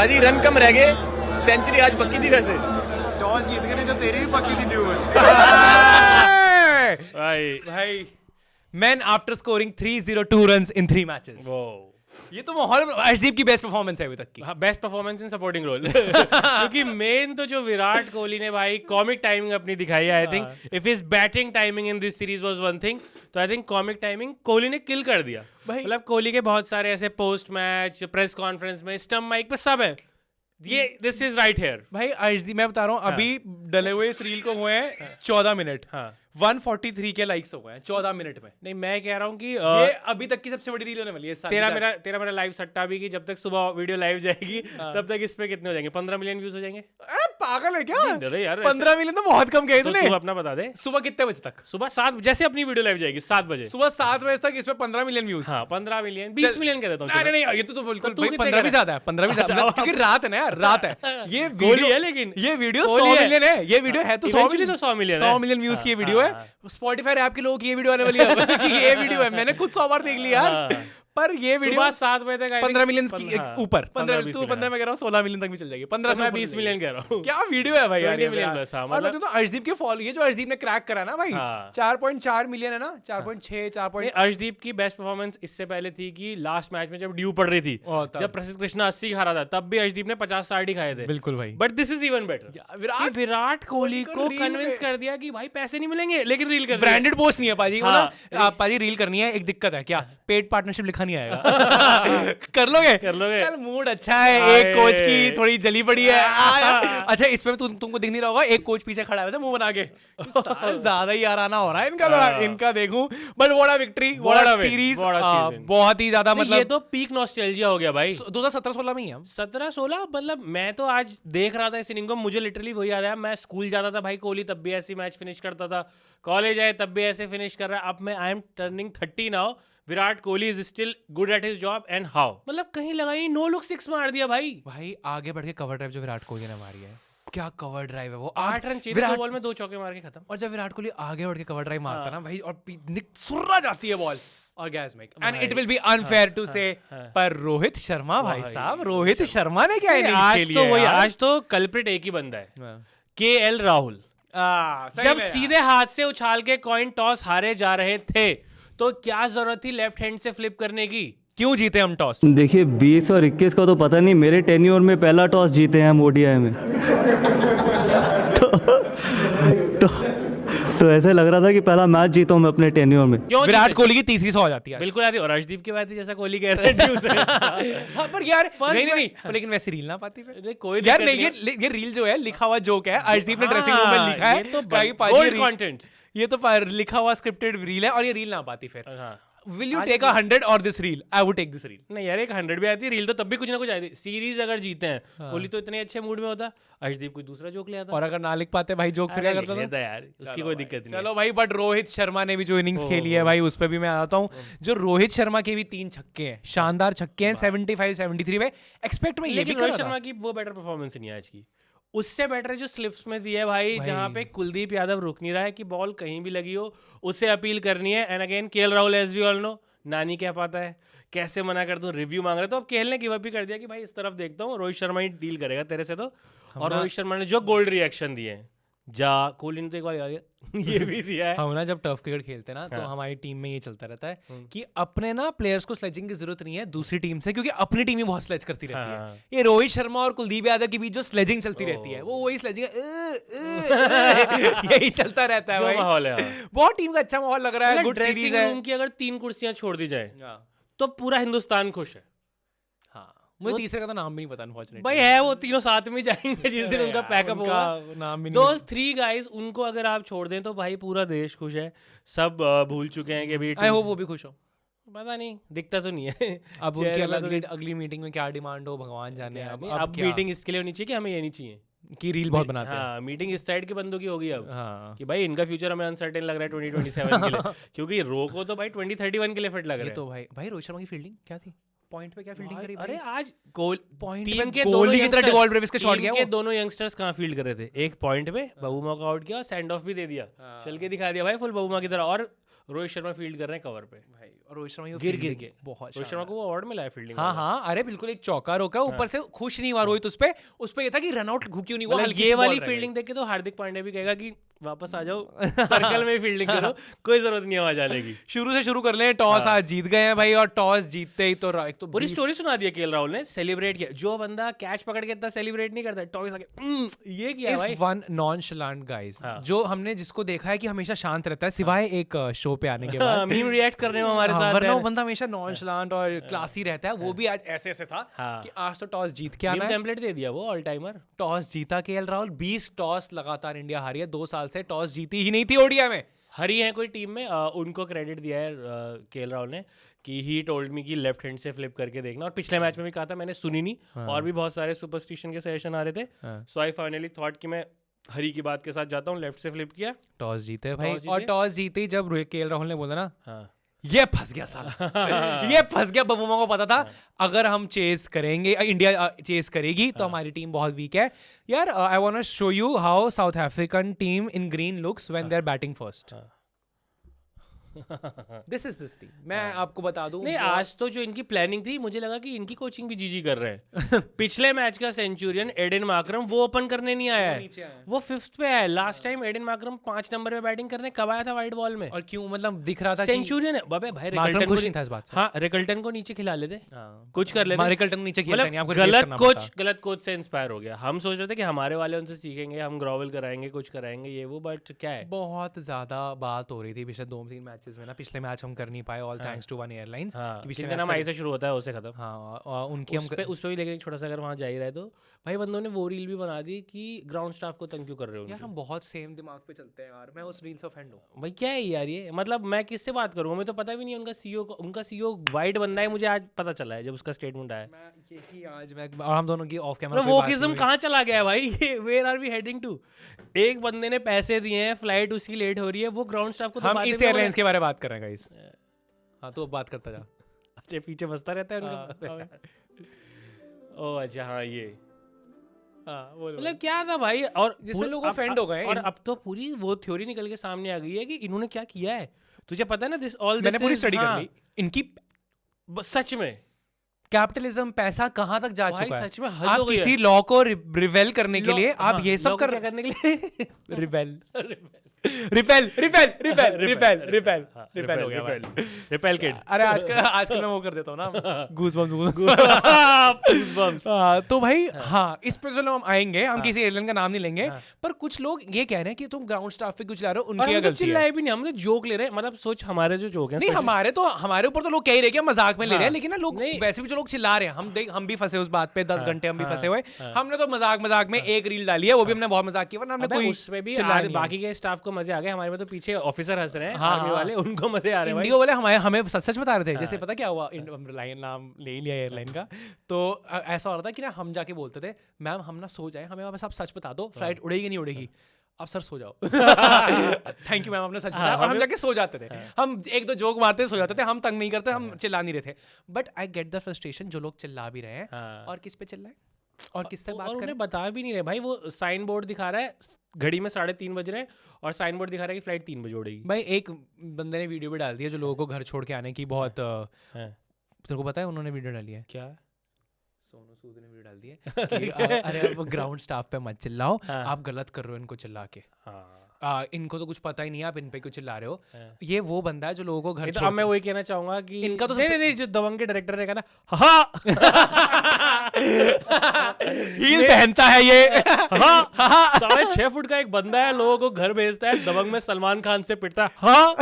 पाजी रन कम रह गए, सेंचुरी आज पक्की थी वैसे। टॉस जीत गए, नहीं तो तेरी भी पक्की थी ड्यू में। भाई men after scoring 302 runs in 3 matches. ये तो माहौल अर्शदीप की बेस्ट परफॉर्मेंस है अभी तक की। हाँ, best performance in supporting role. क्योंकि मेन तो जो विराट कोहली ने भाई कॉमिक टाइमिंग अपनी दिखाई है। I think if his batting timing in this series was one thing, तो I think comic timing Kohli ने किल कर दिया। मतलब कोहली के बहुत सारे ऐसे पोस्ट मैच प्रेस कॉन्फ्रेंस में स्टंप माइक पे सब है, ये दिस इज राइट हेयर। भाई अर्शदीप मैं बता रहा हूँ अभी डले हुए इस रील को हुए हैं 14 मिनट। हाँ 143 के लाइक्स हो गए हैं 14 मिनट में। नहीं मैं कह रहा हूँ कि ये अभी तक की सबसे बड़ी रील होने वाली है। तेरा मेरा लाइव सट्टा भी कि जब तक सुबह वीडियो लाइव जाएगी तब तक इस पे कितने हो जाएंगे? 15 मिलियन व्यूज हो जाएंगे। पागल है क्या? अरे यार 15 मिलियन तो बहुत कम गए तूने। तू अपना बता दे, सुबह कितने बजे तक? सुबह 7 जैसे अपनी वीडियो लाइव जाएगी 7 बजे, सुबह 7 बजे तक इसमें 15 मिलियन व्यूज। हाँ 15 मिलियन 20 मिलियन कह देता हूँ। नहीं ये तो बिल्कुल तू भाई कितने 15 भी कर ज्यादा है, 15 भी ज्यादा है, क्योंकि रात है ना यार, रात है। ये वीडियो है लेकिन ये वीडियो कोहली 100 है। मिलियन है, ये वीडियो है तो 100 Eventually तो 100 मिलियन है। 100 मिलियन व्यूज की ये वीडियो है। स्पॉटिफाई ऐप के लोगों की ये वीडियो आने वाली है कि ये वीडियो है, मैंने खुद 100 बार देख लिया यार। पर ये वीडियो सुबह 7 बजे तक 15 मिलियन की ऊपर 15 20 तू 15 में कह रहा हूँ 16 मिलियन तक भी चल जाएगी। 15 मैं 20 मिलियन कह रहा हूँ। क्या वीडियो है भाई यार, 20 मिलियन प्लस। हाँ और मतलब तो अर्शदीप के फॉलो, ये जो अर्शदीप ने क्रैक करा ना भाई 4.4 मिलियन है ना, 4.6 4. अर्शदीप की बेस्ट परफॉर्मेंस इससे पहले थी कि लास्ट मैच में जब ड्यू पड़ रही थी, जब प्रसिद्ध कृष्णा 80 हारा था, तब भी अर्शदीप ने 50-60 ही खाए थे। बिल्कुल भाई। But this is even better. Virat Kohli को कन्विंस कर दिया कि भाई पैसे नहीं मिलेंगे लेकिन रील कर ब्रांडेड पोस्ट नहीं है पाजी। ना पाजी रील करनी है, एक दिक्कत है क्या, पेड पार्टनरशिप लिखा नहीं आएगा। कर लोगे चल, मूड अच्छा है, एक कोच की थोड़ी जली पड़ी है। अच्छा इसमें तुमको दिख नहीं रहा होगा, एक कोच पीछे खड़ा है वैसे मुंह बना के। ज्यादा ही याराना हो रहा है इनका, थोड़ा इनका देखूं। But what a victory, what a series, बहुत ही ज्यादा मतलब ये तो पीक नॉस्टैल्जिया हो गया भाई। 2017-16 में ही हम 17-16 मतलब मैं तो आज देख रहा था इस इनिंग को, मुझे लिटरली वही याद आया। मैं स्कूल जाता था भाई, कोहली तब भी ऐसे मैच फिनिश करता था, कॉलेज आए तब भी ऐसे फिनिश कर रहा है। अब मैं I am turning 30 now, Virat Kohli is still good at his job and how, मतलब कहीं लगा ही नो लुक 6 मार दिया भाई। आगे बढ़ के कवर ड्राइव जो विराट कोहली ने मारी है, क्या कवर ड्राइव है वो, 8 रन चाहिए, 2 बॉल में 2 चौके मार के खत्म। और जब विराट कोहली आगे बढ़ के कवर ड्राइव मारता ना भाई, और सुर्रा जाती है ball, orgasmic and it will be unfair to say, पर रोहित शर्मा भाई साहब, रोहित शर्मा ने क्या इनिंग्स खेली है। आज तो कल्प्रिट एक ही बंदा है, केएल राहुल। जब सीधे हाथ से उछाल के कॉइन टॉस हारे जा रहे थे तो क्या जरूरत थी लेफ्ट हैंड से फ्लिप करने की? क्यों जीते हम टॉस? देखिए 20 और 21 का तो पता नहीं, मेरे टेन्योर में पहला टॉस जीते हैं हम ओडीआई में। तो ऐसे लग रहा था कि पहला मैच जीता हूं मैं अपने टेन्योर में। विराट कोहली की तीसरी 100 हो जाती है बिल्कुल आती है। और अर्शदीप की बात है जैसा कोहली कह रहे हैं। हाँ पर यार नहीं लेकिन वैसे रील ना पाती फिर कोई यार नहीं, ये रील जो है लिखा हुआ जोक है, अर्शदीप ने ड्रेसिंग रूम में लिखा है, ये तो गोल्ड कंटेंट, ये तो लिखा हुआ स्क्रिप्टेड रील है, और ये रील ना पाती फिर। Will you take 100 or this reel? I would take this reel. नहीं यार, एक 100 भी आती है, रील तो तब भी कुछ ना कुछ आती है। सीरीज अगर जीते हैं, कोहली तो इतने अच्छे मूड में होता, अर्शदीप कोई दूसरा जोक ले आता, और अगर ना लिख पाते भाई जोक फिर क्या करता था यार, उसकी कोई दिक्कत नहीं। चलो भाई, बट रोहित शर्मा ने भी जो इनिंग्स खेली है भाई, उस पर भी मैं आता हूँ। जो रोहित शर्मा के भी 3 छक्के हैं, शानदार छक्के हैं 75-73 में। एक्सपेक्ट में ये भी रोहित शर्मा की वो बेटर परफॉर्मेंस नहीं है आज की, उससे बेटर है जो स्लिप्स में दी है भाई, जहां पे कुलदीप यादव रुक नहीं रहा है कि बॉल कहीं भी लगी हो उसे अपील करनी है। And again KL Rahul, as we all know, नानी क्या पाता है, कैसे मना कर दूं, रिव्यू मांग रहे तो अब केएल ने गिव अप ही कर दिया कि भाई इस तरफ देखता हूँ, रोहित शर्मा ही डील करेगा तेरे से तो। और रोहित शर्मा ने जो गोल्ड रिएक्शन दिए हैं, कोहली ने तो एक बार ये भी दिया है। हम ना जब टफ क्रिकेट खेलते हैं ना, तो हमारी टीम में ये चलता रहता है कि अपने ना प्लेयर्स को स्लेजिंग की जरूरत नहीं है दूसरी टीम से, क्योंकि अपनी टीम ही बहुत स्लेज करती रहती है। ये रोहित शर्मा और कुलदीप यादव के बीच जो स्लेजिंग चलती रहती है, वो वही स्लेजिंग यही चलता रहता है भाई। माहौल है बहुत टीम का अच्छा माहौल लग रहा है, गुड सीरीज है। रूम की अगर 3 कुर्सियां छोड़ दी जाए तो पूरा हिंदुस्तान खुश है। मुझे तीसरे का तो नाम भी नहीं पता अनफॉर्चुनेटली भाई, है वो तीनों साथ में जाएंगे जिस दिन उनका पैकअप होगा। नाम भी दोस 3 गाइस, उनको अगर आप छोड़ दें तो भाई पूरा देश खुश है। सब भूल चुके हैं कि आई होप वो भी खुश हो। पता नहीं, दिखता तो नहीं है। अब उनकी अगली मीटिंग में क्या डिमांड हो भगवान जाने। अब मीटिंग इसके लिए होनी चाहिए कि हमें ये नहीं चाहिए कि रील बहुत बनाते हैं। हाँ, मीटिंग इस साइड के बंदों की होगी अब। हाँ। कि भाई इनका फ्यूचर हमें अनसर्टेन लग रहा है 2027 के लिए, क्योंकि रोको तो भाई 2031 के लिए फिट लग रहा है। तो भाई रोहित शर्मा की फील्डिंग क्या थी, पॉइंट पे क्या फील्डिंग करी? अरे आज पॉइंट टीम के गोली की तरह डिवॉल्व ब्रेविस का शॉट गया, के दोनों यंगस्टर्स कहां फील्ड कर रहे थे, एक पॉइंट पे बबूमा को आउट किया और सेंड ऑफ भी दे दिया, चल के दिखा दिया भाई फुल बबूमा की तरह। और रोहित शर्मा फील्ड कर रहे हैं कवर पे भाई और रोहित शर्मा गिर के बहुत रोहित शर्मा को वो अवार्ड मिला है फील्डिंग हाँ हाँ अरे बिल्कुल एक चौका रोका ऊपर से खुश नहीं हुआ रोहित उस पे ये था कि रन आउट क्यों नहीं हुआ मतलब हल्की ये सी वाली ball रह फील्डिंग देख के तो हार्दिक पांड्या भी कहेगा कि वापस आ जाओ सर्कल में फील्डिंग करो, कोई जरूरत नहीं है वहां जाने की। शुरू से शुरू कर लें टॉस आज जीत गए हैं भाई और टॉस जीतते ही तो एक तो पूरी स्टोरी सुना दिया केएल राहुल ने, सेलिब्रेट किया। जो बंदा कैच पकड़ के इतना सेलिब्रेट नहीं करता, टॉस आके ये किया है भाई। वन नॉनशलांट गाइस जो हमने जिसको देखा है कि हमेशा शांत रहता है सिवाय एक शो पे आने के बाद मीम रिएक्ट करने में हमारे साथ वरना वो बंदा हमेशा नॉनशलांट और क्लासी रहता है, वो भी आज ऐसे ऐसे था कि आज तो टॉस जीत के आना है। टेम्पलेट दे दिया वो ऑल टाइमर। टॉस जीता केएल राहुल, 20 टॉस लगातार इंडिया हारी है, 2 साल से टॉस जीती ही नहीं थी ओडीआई में। हरी है कोई टीम में, उनको क्रेडिट दिया है केएल राहुल ने कि ही टोल्ड मी कि लेफ्ट हैंड से फ्लिप करके देखना, और पिछले मैच में भी कहा था, मैंने सुनी नहीं और भी बहुत सारे सुपरस्टिशन के सजेशन आ रहे थे, सो आई फाइनली थॉट कि मैं हरी की बात के साथ जाता हूँ, लेफ्ट से फ्लिप किया, टॉस जीते भाई। और टॉस जीते ही जब केएल राहुल ने बोला ना ये फंस गया साला ये फंस गया, बबूमा को पता था अगर हम चेस करेंगे, इंडिया चेस करेगी तो हमारी टीम बहुत वीक है यार। I want to show you how South African team in green looks when they are batting first. This is this team. मैं आपको बता दूं, नहीं आज तो जो इनकी प्लानिंग थी, मुझे लगा कि इनकी कोचिंग भी जीजी कर रहे हैं। पिछले मैच का सेंचुरियन एडन मार्करम वो ओपन करने नहीं आया है, वो 5th पे आया। Last time Aiden Markram 5 number पे बैटिंग करने कब आया था वाइट बॉल में? और क्यों मतलब दिख रहा था सेंचुरियन है बाबे भाई। रिकल्टन खुश नहीं था इस बात से। हाँ रिकल्टन को नीचे खिला लेते, कुछ कर लेते। रिकल्टन नीचे खेलता नहीं, आपको गलत कोच से इंस्पायर हो गया। हम सोच रहे थे कि हमारे वाले उनसे सीखेंगे, हम ग्रोवल कराएंगे, कुछ कराएंगे ये वो, बट क्या है, बहुत ज्यादा बात हो रही थी पिछले 2-3 मैचेस में ना। पिछले मैच हम कर नहीं पाए, all thanks to one airlines. जिनका नाम आई से शुरू होता है उससे खत्म। हाँ उनकी हम उस पे भी लेकिन छोटा सा अगर वहाँ जा ही रहे तो भाई बंदों ने वो रील भी बना दी कि ग्राउंड स्टाफ को तंग क्यों कर रहे हो यार। हम बहुत सेम दिमाग पे चलते हैं यार, मैं उस रील से ऑफेंड हूँ भाई। क्या है यार ये, मतलब मैं किससे बात करूँ, मुझे तो पता भी नहीं है उनका सीईओ वाइट बंदा है, मुझे आज पता चला है जब उसका स्टेटमेंट आया। मैं यही आज मैं और हम दोनों की ऑफ कैमरा वोकिज्म कहाँ चला गया है भाई? Where are we heading to? एक बंदे ने पैसे दिए हैं, फ्लाइट उसकी लेट हो रही है, वो ग्राउंड स्टाफ को हम इस एयरलाइंस के बारे में बात कर रहे हैं गाइस। हाँ तो बात करता जा। अच्छा पीछे बसता रहता है उनका। ओह अच्छा हाँ ये मतलब क्या था भाई, और जिसमें लोग ऑफेंड हो गए। और अब तो पूरी वो थ्योरी निकल के सामने आ गई है कि इन्होंने क्या किया है। तुझे पता है ना, दिस ऑल मैंने पूरी स्टडी कर ली इनकी। सच में कैपिटलिज्म पैसा कहाँ तक जा चुका है। सच में आप किसी लॉ को रिवेल करने के लिए आप ये सब करने के लिए rebel repel repel repel repel repel repel हो गया भाई। Repel kid. अरे आजकल मैं वो कर देता हूँ ना, गूज़बम्स। तो भाई हाँ इस पे चलो हम आएंगे, हम किसी एयरलाइन का नाम नहीं लेंगे, पर कुछ लोग ये कह रहे हैं कि तुम ग्राउंड स्टाफ पे कुछ ला रहे हो, उनकी गलती है। चिल्लाए भी नहीं, हम तो जोक ले रहे हैं। मतलब सोच हमारे जो जोक हैं, नहीं हमारे ऊपर तो लोग कह ही रहे हैं मजाक में ले रहे हैं, लेकिन ना लोग वैसे भी जो लोग चिल्ला रहे हैं, हम भी फंसे उस बात पे 10 घंटे हम भी फंसे हुए। हमने तो मजाक में एक रील डाली है, वो भी हमने बहुत मजाक किया, वरना हमने कोई उसमें भी बाकी के स्टाफ को मजे आ गए, हमारे में तो पीछे ऑफिसर हंस रहे हैं, आर्मी वाले, उनको मजे आ रहे हैं। इंडिगो वाले हमें सच बता रहे थे। जैसे पता क्या हुआ, नाम ले ही लिया एयरलाइन का, तो ऐसा हो रहा था कि ना हम जाके बोलते थे मैम हम ना सो जाए, हमें बस आप सच बता दो फ्लाइट उड़ेगी नहीं उड़ेगी, अब सर सो जाओ। थैंक यू मैम, आपने सच बताया। और हम जाके सो जाते थे, हम 1-2 जोक मारते सो जाते थे, हम तंग नहीं करते, हम चिल्ला नहीं रहे थे। But I get the frustration, जो लोग चिल्ला भी रहे हैं और किस पे चिल्लाए और किससे बात करें, उन्हें बता भी नहीं रहे भाई। वो साइन बोर्ड दिखा रहा है, घड़ी में 3:30 बज रहे हैं और साइन बोर्ड दिखा रहा है कि फ्लाइट 3 बजे उड़ेगी। भाई एक बंदे ने वीडियो भी डाल दी है जो लोगों को घर छोड़ के आने की बहुत तेरे को पता है उन्होंने वीडियो डाली है क्या? सोनू सूद ने वीडियो डाल दी है कि अरे आप ग्राउंड स्टाफ पे मत चिल्लाओ, आप गलत कर रहे हो इनको चिल्ला के। इनको तो कुछ पता ही नहीं है, आप इन पे क्यों चिल्ला रहे हो। ये वो बंदा है जो लोगों को घर तो अब मैं वही कहना चाहूंगा कि इनका तो नहीं जो दबंग के डायरेक्टर ने कहा ना हाँ हील पहनता है ये, हाँ 6.5 फुट का एक बंदा है, लोगों को घर भेजता है, दबंग में सलमान खान से पिटता है। हाँ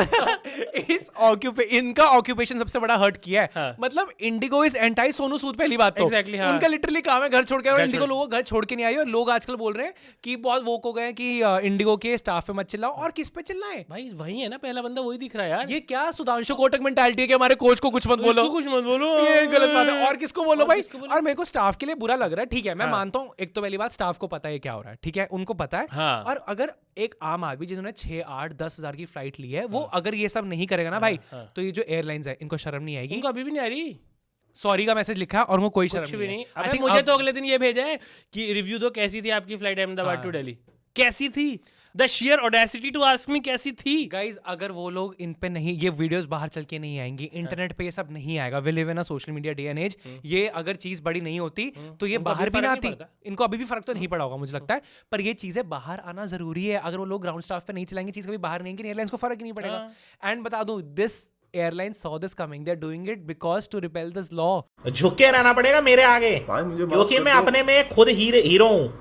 इनका ऑक्यूपेशन सबसे बड़ा हर्ट किया है। मतलब Indigo is anti Sonu Sood, पहली बात तो उनका लिटरली काम है घर छोड़ के, और इंडिगो लोगों को घर छोड़ के नहीं आई। और लोग आजकल बोल रहे हैं कि बहुत वोक हो गए कि इंडिगो के स्टाफ पे मत चिल्लाओ, और किस पे चिल्लाएं भाई? वही है ना, पहला बंदा वही दिख रहा है यार। ये क्या सुधांशु कोटक मेंटालिटी है कि हमारे कोच को कुछ मत बोलो, ये गलत बात है। और किसको बोलो भाई? और मेरे को स्टाफ के लिए बुरा लग रहा है, ठीक है मैं मानता हूँ, एक तो पहली बात स्टाफ को पता है क्या हो रहा है, ठीक है उनको पता है। और अगर एक आम आदमी जिन्होंने 6, 8, 10 हजार की फ्लाइट ली है, वो अगर ये सब नहीं करेगा ना भाई, तो ये जो एयरलाइंस है इनको शर्म नहीं आएगी। उनको अभी भी नहीं आ रही, सॉरी का मैसेज लिखा और वो कोई शर्म भी नहीं। मुझे तो अगले दिन ये भेजा है कि रिव्यू दो कैसी थी आपकी फ्लाइट अहमदाबाद टू दिल्ली, कैसी थी? The sheer audacity to ask me कैसी थी. गाइज अगर वो लोग इन पे नहीं, ये वीडियोस बाहर चल के नहीं आएंगी, इंटरनेट पे ये सब नहीं आएगा, we live in a social media day and age, ये अगर चीज बड़ी नहीं होती तो ये उनको बाहर अभी भी ना फर्क नहीं आती. पड़ता. इनको अभी भी फर्क तो नहीं पड़ा होगा मुझे लगता है, पर ये चीजें बाहर आना जरूरी है. अगर वो लोग ग्राउंड स्टाफ पे नहीं चलाएंगे, चीज कभी बाहर नहीं, एयरलाइंस को फर्क ही नहीं पड़ेगा. एंड बता दूं, this airline saw this coming. They're doing it because to repel this law. झुक के रहना पड़ेगा मेरे आगे, क्योंकि मैं अपने में खुद हीरो हूँ.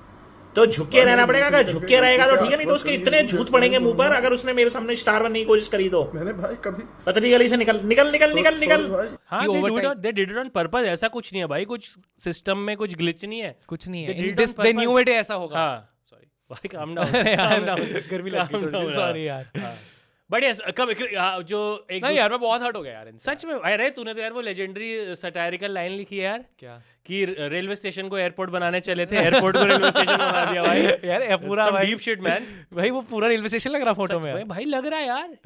तो झुक के रहना पड़ेगा. अगर झुक के रहेगा तो ठीक है, नहीं तो उसके इतने झूठ पड़ेंगे मुंह पर अगर उसने मेरे सामने स्टार बनने की कोशिश करी तो. मैंने भाई कभी पतली गली से निकल निकल निकल निकल निकल. हाँ, they did it on purpose. ऐसा कुछ नहीं है भाई, कुछ सिस्टम में कुछ ग्लिच नहीं है. कुछ नहीं They है. did it on They knew purpose. it ऐसा होगा. हाँ, sorry. भाई calm down. Calm down. गर्मी लग गई थोड़ी सी. Sorry यार. बट यस, कब जो एक नहीं यार, मैं बहुत हर्ट हो गया यार इनसे. सच में. अरे तूने तो यार वो लेजेंडरी सटायरिकल लाइन लिखी है यार, क्या कि रेलवे स्टेशन को एयरपोर्ट बनाने चले थे, एयरपोर्ट को रेलवे स्टेशन बना दिया भाई. यार ये पूरा Some भाई deep shit man. भाई वो पूरा रेलवे स्टेशन लग रहा फोटो में. भाई भाई लग रहा है यार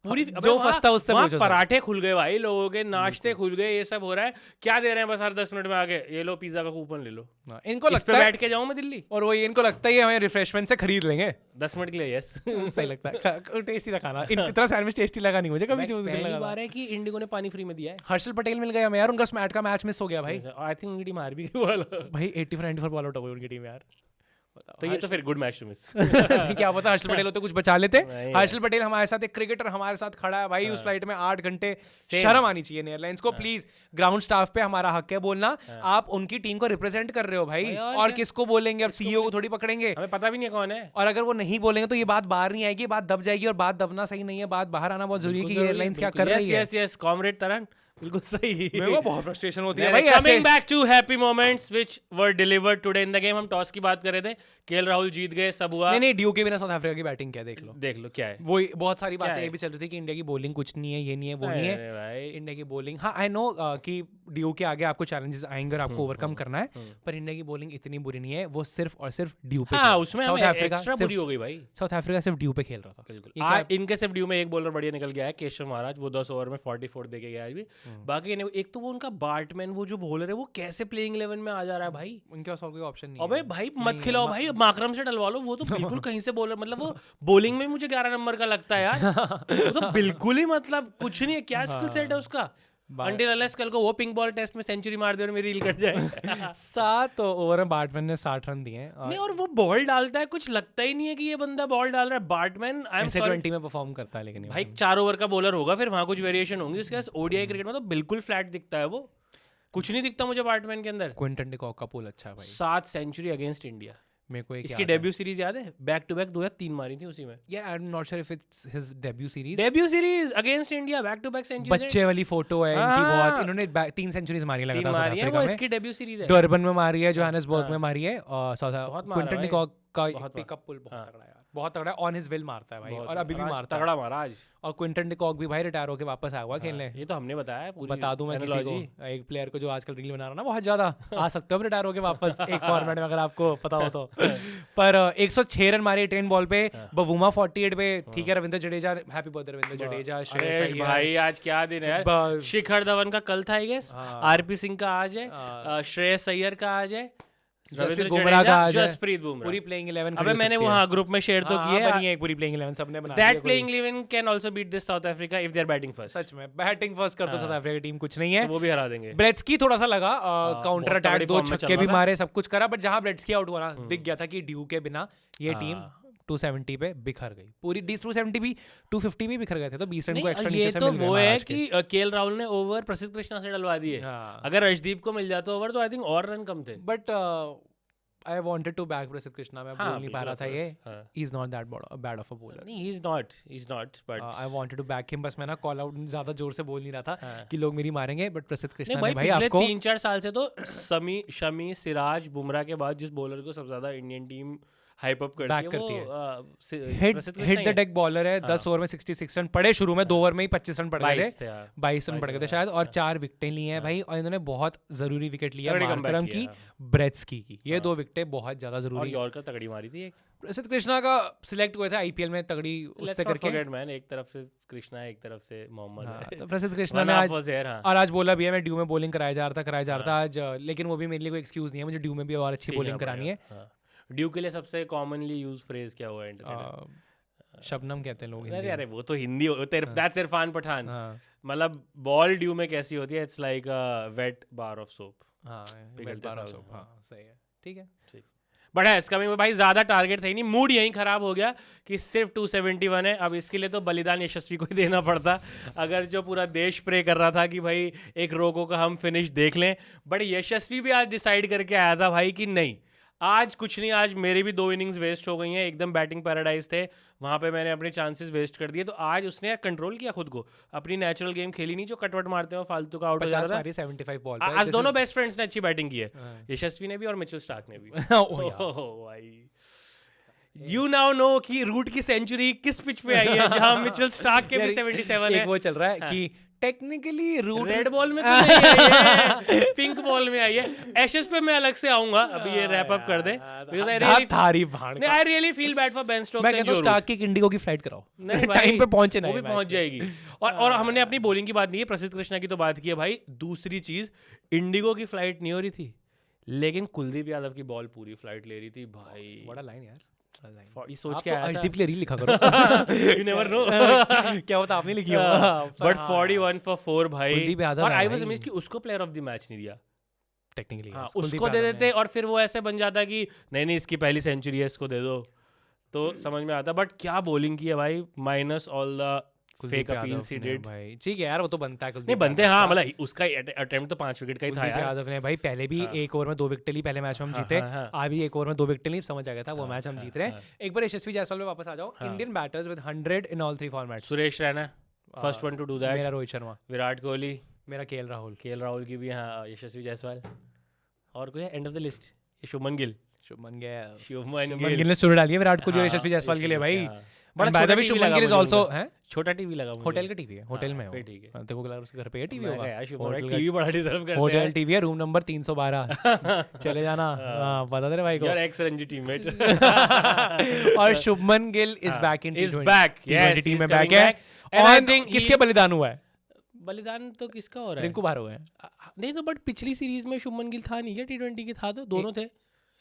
पूरी. जो फंसता उससे पूछो सर. पराठे खुल गए भाई लोगों के, नाश्ते खुल गए, ये सब हो रहा है. क्या दे रहे हैं बस हर 10 मिनट में आगे, ये लो पिज्जा का कूपन ले लो. इनको इस पे लगता है बैठ के जाऊं मैं दिल्ली और वो इनको लगता है ये हमें रिफ्रेशमेंट से खरीद लेंगे. 10 मिनट के लिए. यस. सही लगता है. टेस्टी था खाना. इतना सैंडविच टेस्टी लगा नहीं मुझे कभी. जो पहली बार है कि इंडिगो ने पानी फ्री में दिया है. हर्षल पटेल मिल गया हमें यार. उनका स्मैट का मैच मिस हो गया भाई. आई थिंक उनकी टीम हार भी गई वाला. भाई 84-94 बॉल आउट हो गई उनकी टीम यार. तो ये तो फिर गुड मैच टू मिस. क्या पता हर्षल पटेल होते कुछ बचा लेते. नहीं हर्षल पटेल हमारे साथ, एक क्रिकेटर हमारे साथ खड़ा है भाई उस फ्लाइट में 8 घंटे. शर्म आनी चाहिए एयरलाइंस को. प्लीज ग्राउंड स्टाफ पे हमारा हक है बोलना. आप उनकी टीम को रिप्रेजेंट कर रहे हो भाई. और किसको बोलेंगे अब? सीईओ को थोड़ी पकड़ेंगे. हमें पता भी नहीं है कौन है. और अगर वो नहीं बोलेंगे तो ये बात बाहर नहीं आएगी, बात दब जाएगी. और बात दबना सही नहीं है, बात बाहर आना बहुत जरूरी है कि एयरलाइंस क्या कर रही है. यस यस कॉमरेड तरन, बिल्कुल सही. मेरे को बहुत फ्रस्ट्रेशन होती है भाई ऐसे. Coming back to happy moments which were delivered today in the game. हम टॉस की बात कर रहे थे, केएल राहुल जीत गए, सब हुआ. नहीं ड्यू के बिना साउथ अफ्रीका की बैटिंग क्या, देख लो क्या है. वो बहुत सारी बातें है? ये भी चल रही थी कि इंडिया की बॉलिंग कुछ नहीं है, ये नहीं है, वो नहीं अरे है. भाई इंडिया की बॉलिंग, हाँ आई नो कि ड्यू के आगे आपको चैलेंजेस आएंगे और आपको ओवरकम करना है, पर इंडिया की बॉलिंग इतनी बुरी नहीं है. वो सिर्फ और सिर्फ ड्यू पे. हाँ, उसमें साउथ हमें अफ्रीका एक्स्ट्रा बुरी हो गई भाई. साउथ अफ्रीका सिर्फ ड्यू पे खेल रहा था. बिल्कुल. ये क्या- इनके सिर्फ ड्यू में एक बॉलर बढ़िया निकल गया है, केशव महाराज. वो 10 ओवर में 44 दे के गया है भी. बाकी एक तो वो उनका बार्टमैन, वो जो बॉलर है, वो कैसे प्लेइंग 11 में आ जा रहा है भाई. उनके पास और कोई ऑप्शन नहीं अबे है. भाई मत खिलाओ भाई, माकरम से डलवा लो. वो तो बिल्कुल कहीं से बॉलर, मतलब वो बॉलिंग में मुझे 11 नंबर का लगता है यार. वो तो बिल्कुल ही मतलब कुछ नहीं है. क्या स्किल सेट है उसका. अंटिल अनलेस कल को वो पिंक बॉल टेस्ट में सेंचुरी मार दे और मेरी रील कट जाए. 7 ओवर में बार्टमैन ने 60 रन दिए हैं. नहीं, और वो बॉल डालता है, कुछ लगता ही नहीं है कि ये बंदा बॉल डाल रहा है. बार्टमैन आई एम ऐसे सॉरी 20 में परफॉर्म करता है लेकिन भाई 4 ओवर का बॉलर होगा, फिर वहां कुछ वेरिएशन होंगी. उसके बाद ओडीआई क्रिकेट में तो बिल्कुल फ्लैट दिखता है. वो कुछ नहीं दिखता मुझे बार्टमैन के अंदर. क्विंटन डी कॉक का पुल अच्छा है भाई. 7 सेंचुरी अगेंस्ट इंडिया. मेरे को एक इसकी याद है. डेब्यू सीरीज याद है? बैक टू बैक 2 या 3 मारी थी उसी में. Yeah, I'm not sure if it's his debut series. Debut series against India, back to back century. बच्चे वाली फोटो है इनकी हाँ। बहुत. इन्होंने 3 सेंचुरीज मारी 3 लगातार मारी है. साउथ वो अफ्रीका इसकी में. डेब्यू सीरीज है. डर्बन में मारी है, जोहान्सबर्ग में मारी है, और बहुत मारा क्विंटन भाई. डी कॉक का बहुत पिकअप पुल बहुत हाँ. तगड़ा है यार. बहुत तगड़ा है. ऑन हिज विल मारता है भाई, और अभी भी आज मारता है. तगड़ा मारा आज. और क्विंटन डी कॉक भी भाई रिटायर होके वापस आया हुआ खेलने. ये तो हमने बताया है पूरी. बता दूं मैं किसी analogy. को, एक प्लेयर को जो आजकल रील बना रहा ना बहुत ज्यादा, आ सकते हो रिटायर होके वापस एक फॉर्मेट में अगर आपको पता हो तो. पर 106 रन मारे 10 बॉल पे. बवूमा 48 पे. ठीक है, रविंद्र जडेजा, हैप्पी बर्थडे रविंद्र जडेजा. श्रेयस अरे अय्यर. भाई आज क्या दिन है यार. शिखर धवन का कल था आई गेस. आरपी सिंह का आज है. श्रेयस अय्यर का आज है. जसप्रीत बुमराह का आज है. जसप्रीत बुमराह. पूरी प्लेइंग 11 अबे मैंने वो हाँ ग्रुप में शेयर तो की है. बनी है पूरी प्लेइंग 11 सबने बना दी है दैट कोई. Playing 11 can also beat this South Africa if they are batting first. सच में बैटिंग फर्स्ट कर तो साउथ अफ्रीका की टीम कुछ नहीं है. वो भी हरा देंगे. ब्रेट्सकी थोड़ा सा लगा काउंटर बहुत तगड़ी अटैक, 2 form में छक्के चल भी रहा था. मारे, सब कुछ करा, बट जहां ब्रेट्सकी आउट हुआ ना, दिख गया था कि ड्यू के बिना ये टीम 270 पे बिखर गई. पूरी 270 भी 250 भी बिखर गए थे. तो 20 रन को एक्स्ट्रा ये नीचे से तो मिल गए वो है महाराज के. कि केएल राहुल ने ओवर प्रसिद्ध कृष्णा से डलवा दिए. हाँ. अगर अर्शदीप को मिल जाता ओवर तो आई थिंक और रन कम थे. But I wanted to back Prasidh Krishna. मैं बोल नहीं पा रहा था ये. He is not that bad of a bowler. नहीं, he is not but I wanted to back him. बस मैं ना कॉल आउट ज्यादा जोर से बोल नहीं रहा था कि लोग मेरी मारेंगे, बट प्रसिद्ध कृष्णा ने भाई भाई पिछले आपको 3-4 साल से तो शमी, सिराज, बुमराह के बाद जिस बॉलर को सबसे ज्यादा Indian team hype up Back करती करती है वो हिट द डेक बॉलर है. 10 ओवर में 66 रन पड़े. शुरू में 2 ओवर में ही 25 रन पड़ गए थे. 22 रन पड़ गए थे शायद, और 4 विकेटें ली हैं भाई. और इन्होंने बहुत जरूरी विकेट लिया तगड़ी comeback मार्करम किया, की, ब्रेट्सकी की. ये 2 विकेटें बहुत ज्यादा और जरूरी. यॉर्कर तगड़ी मारी थी एक. प्रसिद्ध कृष्णा का सिलेक्ट हुए थे आईपीएल में तगड़ी उससे करके. फॉरगेट मैन, एक तरफ से कृष्णा है, एक तरफ से मोहम्मद है. तो प्रसिद्ध कृष्णा One ने half आज was there, हाँ. और आज बोला भी है मैं ड्यू में बॉलिंग कराया जा रहा था आज. लेकिन वो भी मेरे लिए कोई एक्सक्यूज नहीं है. मुझे ड्यू में भी और अच्छी बॉलिंग करानी है. ड्यू के लिए सबसे कॉमनली यूज फ्रेज क्या हुआ एंटरटेनर? शबनम कहते हैं लोग हिंदी अरे में। अरे वो तो हिंदी दैट्स इरफान पठान। हाँ मतलब बॉल ड्यू में कैसी होती है, it's like a wet bar of soap. हाँ पिघलते बारह साल, सौ, हाँ सही है, ठीक है। बट है इसका भी भाई ज्यादा टारगेट था ही नहीं, मूड यहीं खराब हो गया कि सिर्फ 271 है। अब इसके लिए तो बलिदान यशस्वी को ही देना पड़ता, अगर जो पूरा देश प्रे कर रहा था कि भाई एक रोको का हम फिनिश देख लें। बट यशस्वी भी आज डिसाइड करके आया था भाई कि नहीं, आज कुछ नहीं, आज मेरी भी 2 इनिंग्स वेस्ट हो गई हैं, एकदम बैटिंग पैराडाइज थे वहाँ पे, मैंने अपने चांसेस वेस्ट कर दिए। तो आज उसने कंट्रोल किया खुद को, अपनी नेचुरल गेम खेली नहीं जो कटवट मारते हो फालतू का आउट हो जाता 50 था। मारी 75 बॉल आज दोनों बेस्ट फ्रेंड्स ने अच्छी बैटिंग की है, यशस्वी ने भी और मिचेल स्टार्क ने भी। भाई यू नाउ नो कि रूट की सेंचुरी किस पिच पे आई है, जहां मिचेल स्टार्क के भी 77 है। एक वो चल रहा है कि टेक्निकली रूट रेड बॉल में तो नहीं आई है, पिंक बॉल में आई है। एशेस पे मैं अलग से आऊंगा, अभी ये रैप अप कर दे, because I really feel bad for Ben Stokes. मैं कहता हूं स्टार्क की इंडिगो की फ्लाइट कराओ, नहीं भाई, टाइम पे पहुंचे ना, वो भी पहुंच जाएगी। और हमने अपनी बॉलिंग की बात नहीं है, प्रसिद्ध कृष्णा की तो बात की है भाई। दूसरी चीज, इंडिगो की फ्लाइट नहीं हो रही थी, लेकिन कुलदीप यादव की बॉल पूरी फ्लाइट ले रही थी भाई। बड़ा लाइन यार, ये सोच आप के तो आया अर्शदीप था। के लिए रील लिखा करो, You never know। क्या होता आपने लिखी हो। बट 41 for 4 भाई। कुलदीप यादव और है आई भाई। वाज अमेज्ड कि उसको प्लेयर ऑफ द मैच नहीं दिया। टेक्निकली हाँ, उसको दे देते और फिर वो ऐसे बन जाता कि नहीं इसकी पहली सेंचुरी है, इसको दे दो, तो समझ में आता। बट क्या बॉलिंग की है भाई, minus all the fake appeals he did भाई। ठीक है यार, वो तो बनता है, नहीं बनते। हाँ मतलब उसका अटेम्प्ट तो 5 विकेट का ही था कुलदीप यार। यादव ने भाई पहले भी एक ओवर में 2 विकेट ली, पहले मैच में हम जीते, आज भी एक ओवर में 2 विकेट ली, समझ आ गया था वो मैच हम जीत रहे हैं। एक बार यशस्वी जायसवाल पे वापस आ जाओ। Indian batters with 100 in all 3 formats. Suresh Raina first one two do that, मेरा रोहित शर्मा, विराट कोहली, मेरा केएल राहुल की भी, हाँ यशस्वी जायसवाल, और कोई end of the list Shubman Gill. Shubman Gill, Shubman Gill ने शुरू डाली है विराट कोहली और हाँ, यशस्वी जायसवाल के लिए भाई। बड़ा बाय द छोटा वे TV शुभमन लगा गिल इज मुझे आल्सो उनका। है, छोटा टीवी लगा मुझे। होटल का टीवी है, होटल में है फिर वो। ठीक है। हाँ, तेरे को लगा उसके घर पे है टीवी मैं होगा, कहा यार शुभमन होटल टीवी बड़ा डिजर्व करते होटल हैं। टीवी है, रूम नंबर 312 चले जाना। हाँ, बता दे रे भाई को। यार एक्स रणजी टीममेट। और Shubman Gill is back in Is back, yes, team he's में बैक coming है। back. And I और think he- किसके बलिदान हुआ है? बलिदान तो किसका हो रहा है? रिंकू बाहर हुआ है। नहीं तो बट पिछली सीरीज में शुभमन गिल था नहीं क्या? T20 के था तो दोनों थे।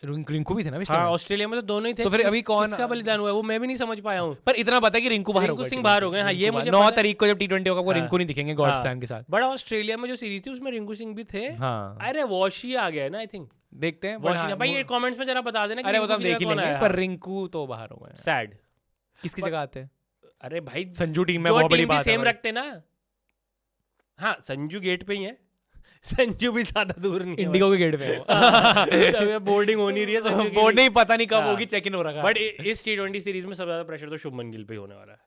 रिंकू भी थे ना पिछले हाँ में? ऑस्ट्रेलिया में तो दोनों ही थे। तो फिर अभी कौन- किसका बलिदान हुआ है वो मैं भी नहीं समझ पाया हूँ। पर इतना पता है कि रिंकू बाहर रिंकू सिंह बाहर हो गए, हाँ, ये मुझे 9 पता है। तारीख को जब T20 होगा वो हाँ। रिंकू नहीं दिखेंगे गॉडस्टैन के साथ। बड़ा ऑस्ट्रेलिया में जो सीरीज थी उसमें रिंकू सिंह भी थे। हाँ अरे वॉशी आ गया ना आई थिंक। देखते हैं। वॉशी भाई ये कमेंट्स में जरा बता देना कि अरे वो तो रिंकू हम की देख ही जगह कौन लेंगे, आया। पर रिंकू तो बाहर हो गए। सैड। किसकी जगह आते हैं? अरे भाई संजू टीम में जो बहुत बड़ी टीम भी बात है सेम भाई। रखते ना। हाँ संजू गेट पे ही है। संजू भी ज्यादा दूर नहीं है। इंडिगो के गेट पे है बोर्डिंग हो नहीं रही है संजू की बोर्ड भी। नहीं, पता नहीं कब हाँ। होगी, चेक इन हो रहा है। बट इस T20 सीरीज में सबसे ज्यादा प्रेशर तो शुभमन गिल पे ही होने वाला है,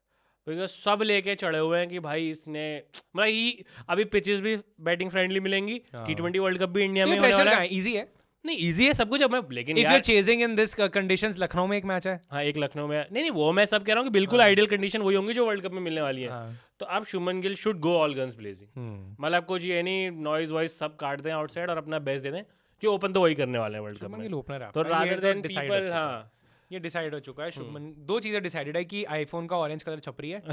बिकॉज सब लेके चढ़े हुए हैं कि भाई इसने मतलब ये अभी पिचेस भी बैटिंग फ्रेंडली मिलेंगी। T20 वर्ल्ड कप भी इंडिया में होने प्रेशर वाला कहाँ है। है? इजी है। नहीं इजी है सब कुछ। अब मैं लेकिन इफ यू यार chasing in this conditions, Lucknow में एक मैच है। हाँ एक लखनऊ में नहीं वो मैं सब कह रहा हूँ कि बिल्कुल आइडियल कंडीशन वही होंगी जो वर्ल्ड कप में मिलने वाली है। हाँ। तो अब Shubman Gill should go all guns blazing. मतलब कुछ ये नहीं नॉइज वॉइस सब काट दें आउटसाइड और अपना बेस्ट दे दें कि ओपन तो वही करने वाले हैं वर्ल्ड कप शुभमन में। गिल ओपनर है तो आपका, ये रादर तो देन decide हो पीपल चुका है। हाँ ये डिसाइड हो चुका है। शुभमन, 2 चीजें डिसाइडेड है कि आईफोन का ऑरेंज कलर छपरी है।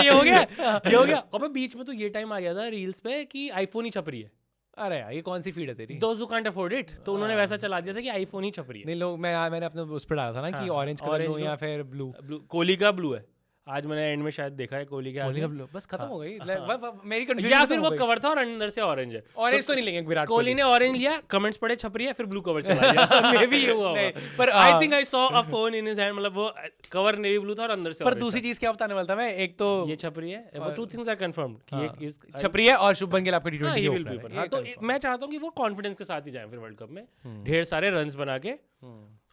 ये हो गया ये हो गया। अबे बीच में तो ये टाइम आ गया था रील्स पे कि आईफोन ही छप रही है। अरे यार ये कौन सी फीड है तेरी? Those who can't afford it, तो उन्होंने वैसा चला दिया था कि आईफोन ही छप रही है। नहीं लोग, मैंने अपने उस पर डाला था ना कि हाँ, ऑरेंज कलर orange लो लो। या फिर ब्लू। कोहली का ब्लू है। आज मैंने एंड में शायद देखा है कोहली का कोहली का ब्लू बस खत्म हो गई। मेरी या कंफ्यूजन फिर वो कवर था और अंदर से ऑरेंज है। ऑरेंज तो नहीं लेंगे विराट कोहली ने ऑरेंज लिया, कमेंट्स पढ़े छपरी है, फिर ब्लू कवर चला गया। मे बी ये हुआ नहीं, होगा। पर, I think I saw a phone in his hand, मतलब वो कवर नेवी ब्लू था और अंदर से पर orange दूसरी था। चीज क्या बताने वाला था मैं, एक तो ये छपरी है। वो 2 थिंग्स आर कंफर्म्ड कि एक इज छपरी है और शुभमन गिल आपका हाँ, T20 he will opener be है। open। ये हाँ, तो confirm। मैं चाहता हूँ कि वो कॉन्फिडेंस के साथ ही जाएं फिर वर्ल्ड कप में, ढेर सारे रन्स बना के।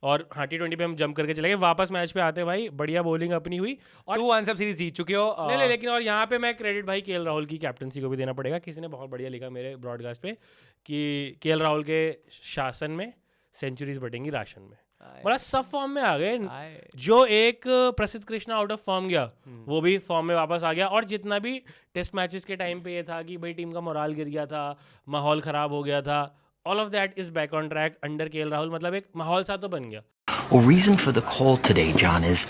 और हाँ T20 पे हम जंप करके चले गए। वापस मैच पे आते भाई, बढ़िया बॉलिंग अपनी हुई और 2-1 सब सीरीज जीत चुके हो। नहीं लेकिन और यहाँ पे मैं क्रेडिट भाई केएल राहुल की कैप्टनसी को भी देना पड़ेगा। किसी ने बहुत बढ़िया लिखा मेरे ब्रॉडकास्ट पे कि केएल राहुल के शासन में सेंचुरीज बटेंगी राशन में। बड़ा सब फॉर्म में आ गए। जो एक प्रसिद्ध कृष्णा आउट ऑफ फॉर्म गया वो भी फॉर्म में वापस आ गया। और जितना भी टेस्ट मैचेस के टाइम पे ये था कि भाई टीम का मोराल गिर गया था, माहौल खराब हो गया था, all of that is back on track under KL Rahul. मतलब एक माहौल सा तो बन गया। Well, reason for the call today, John, is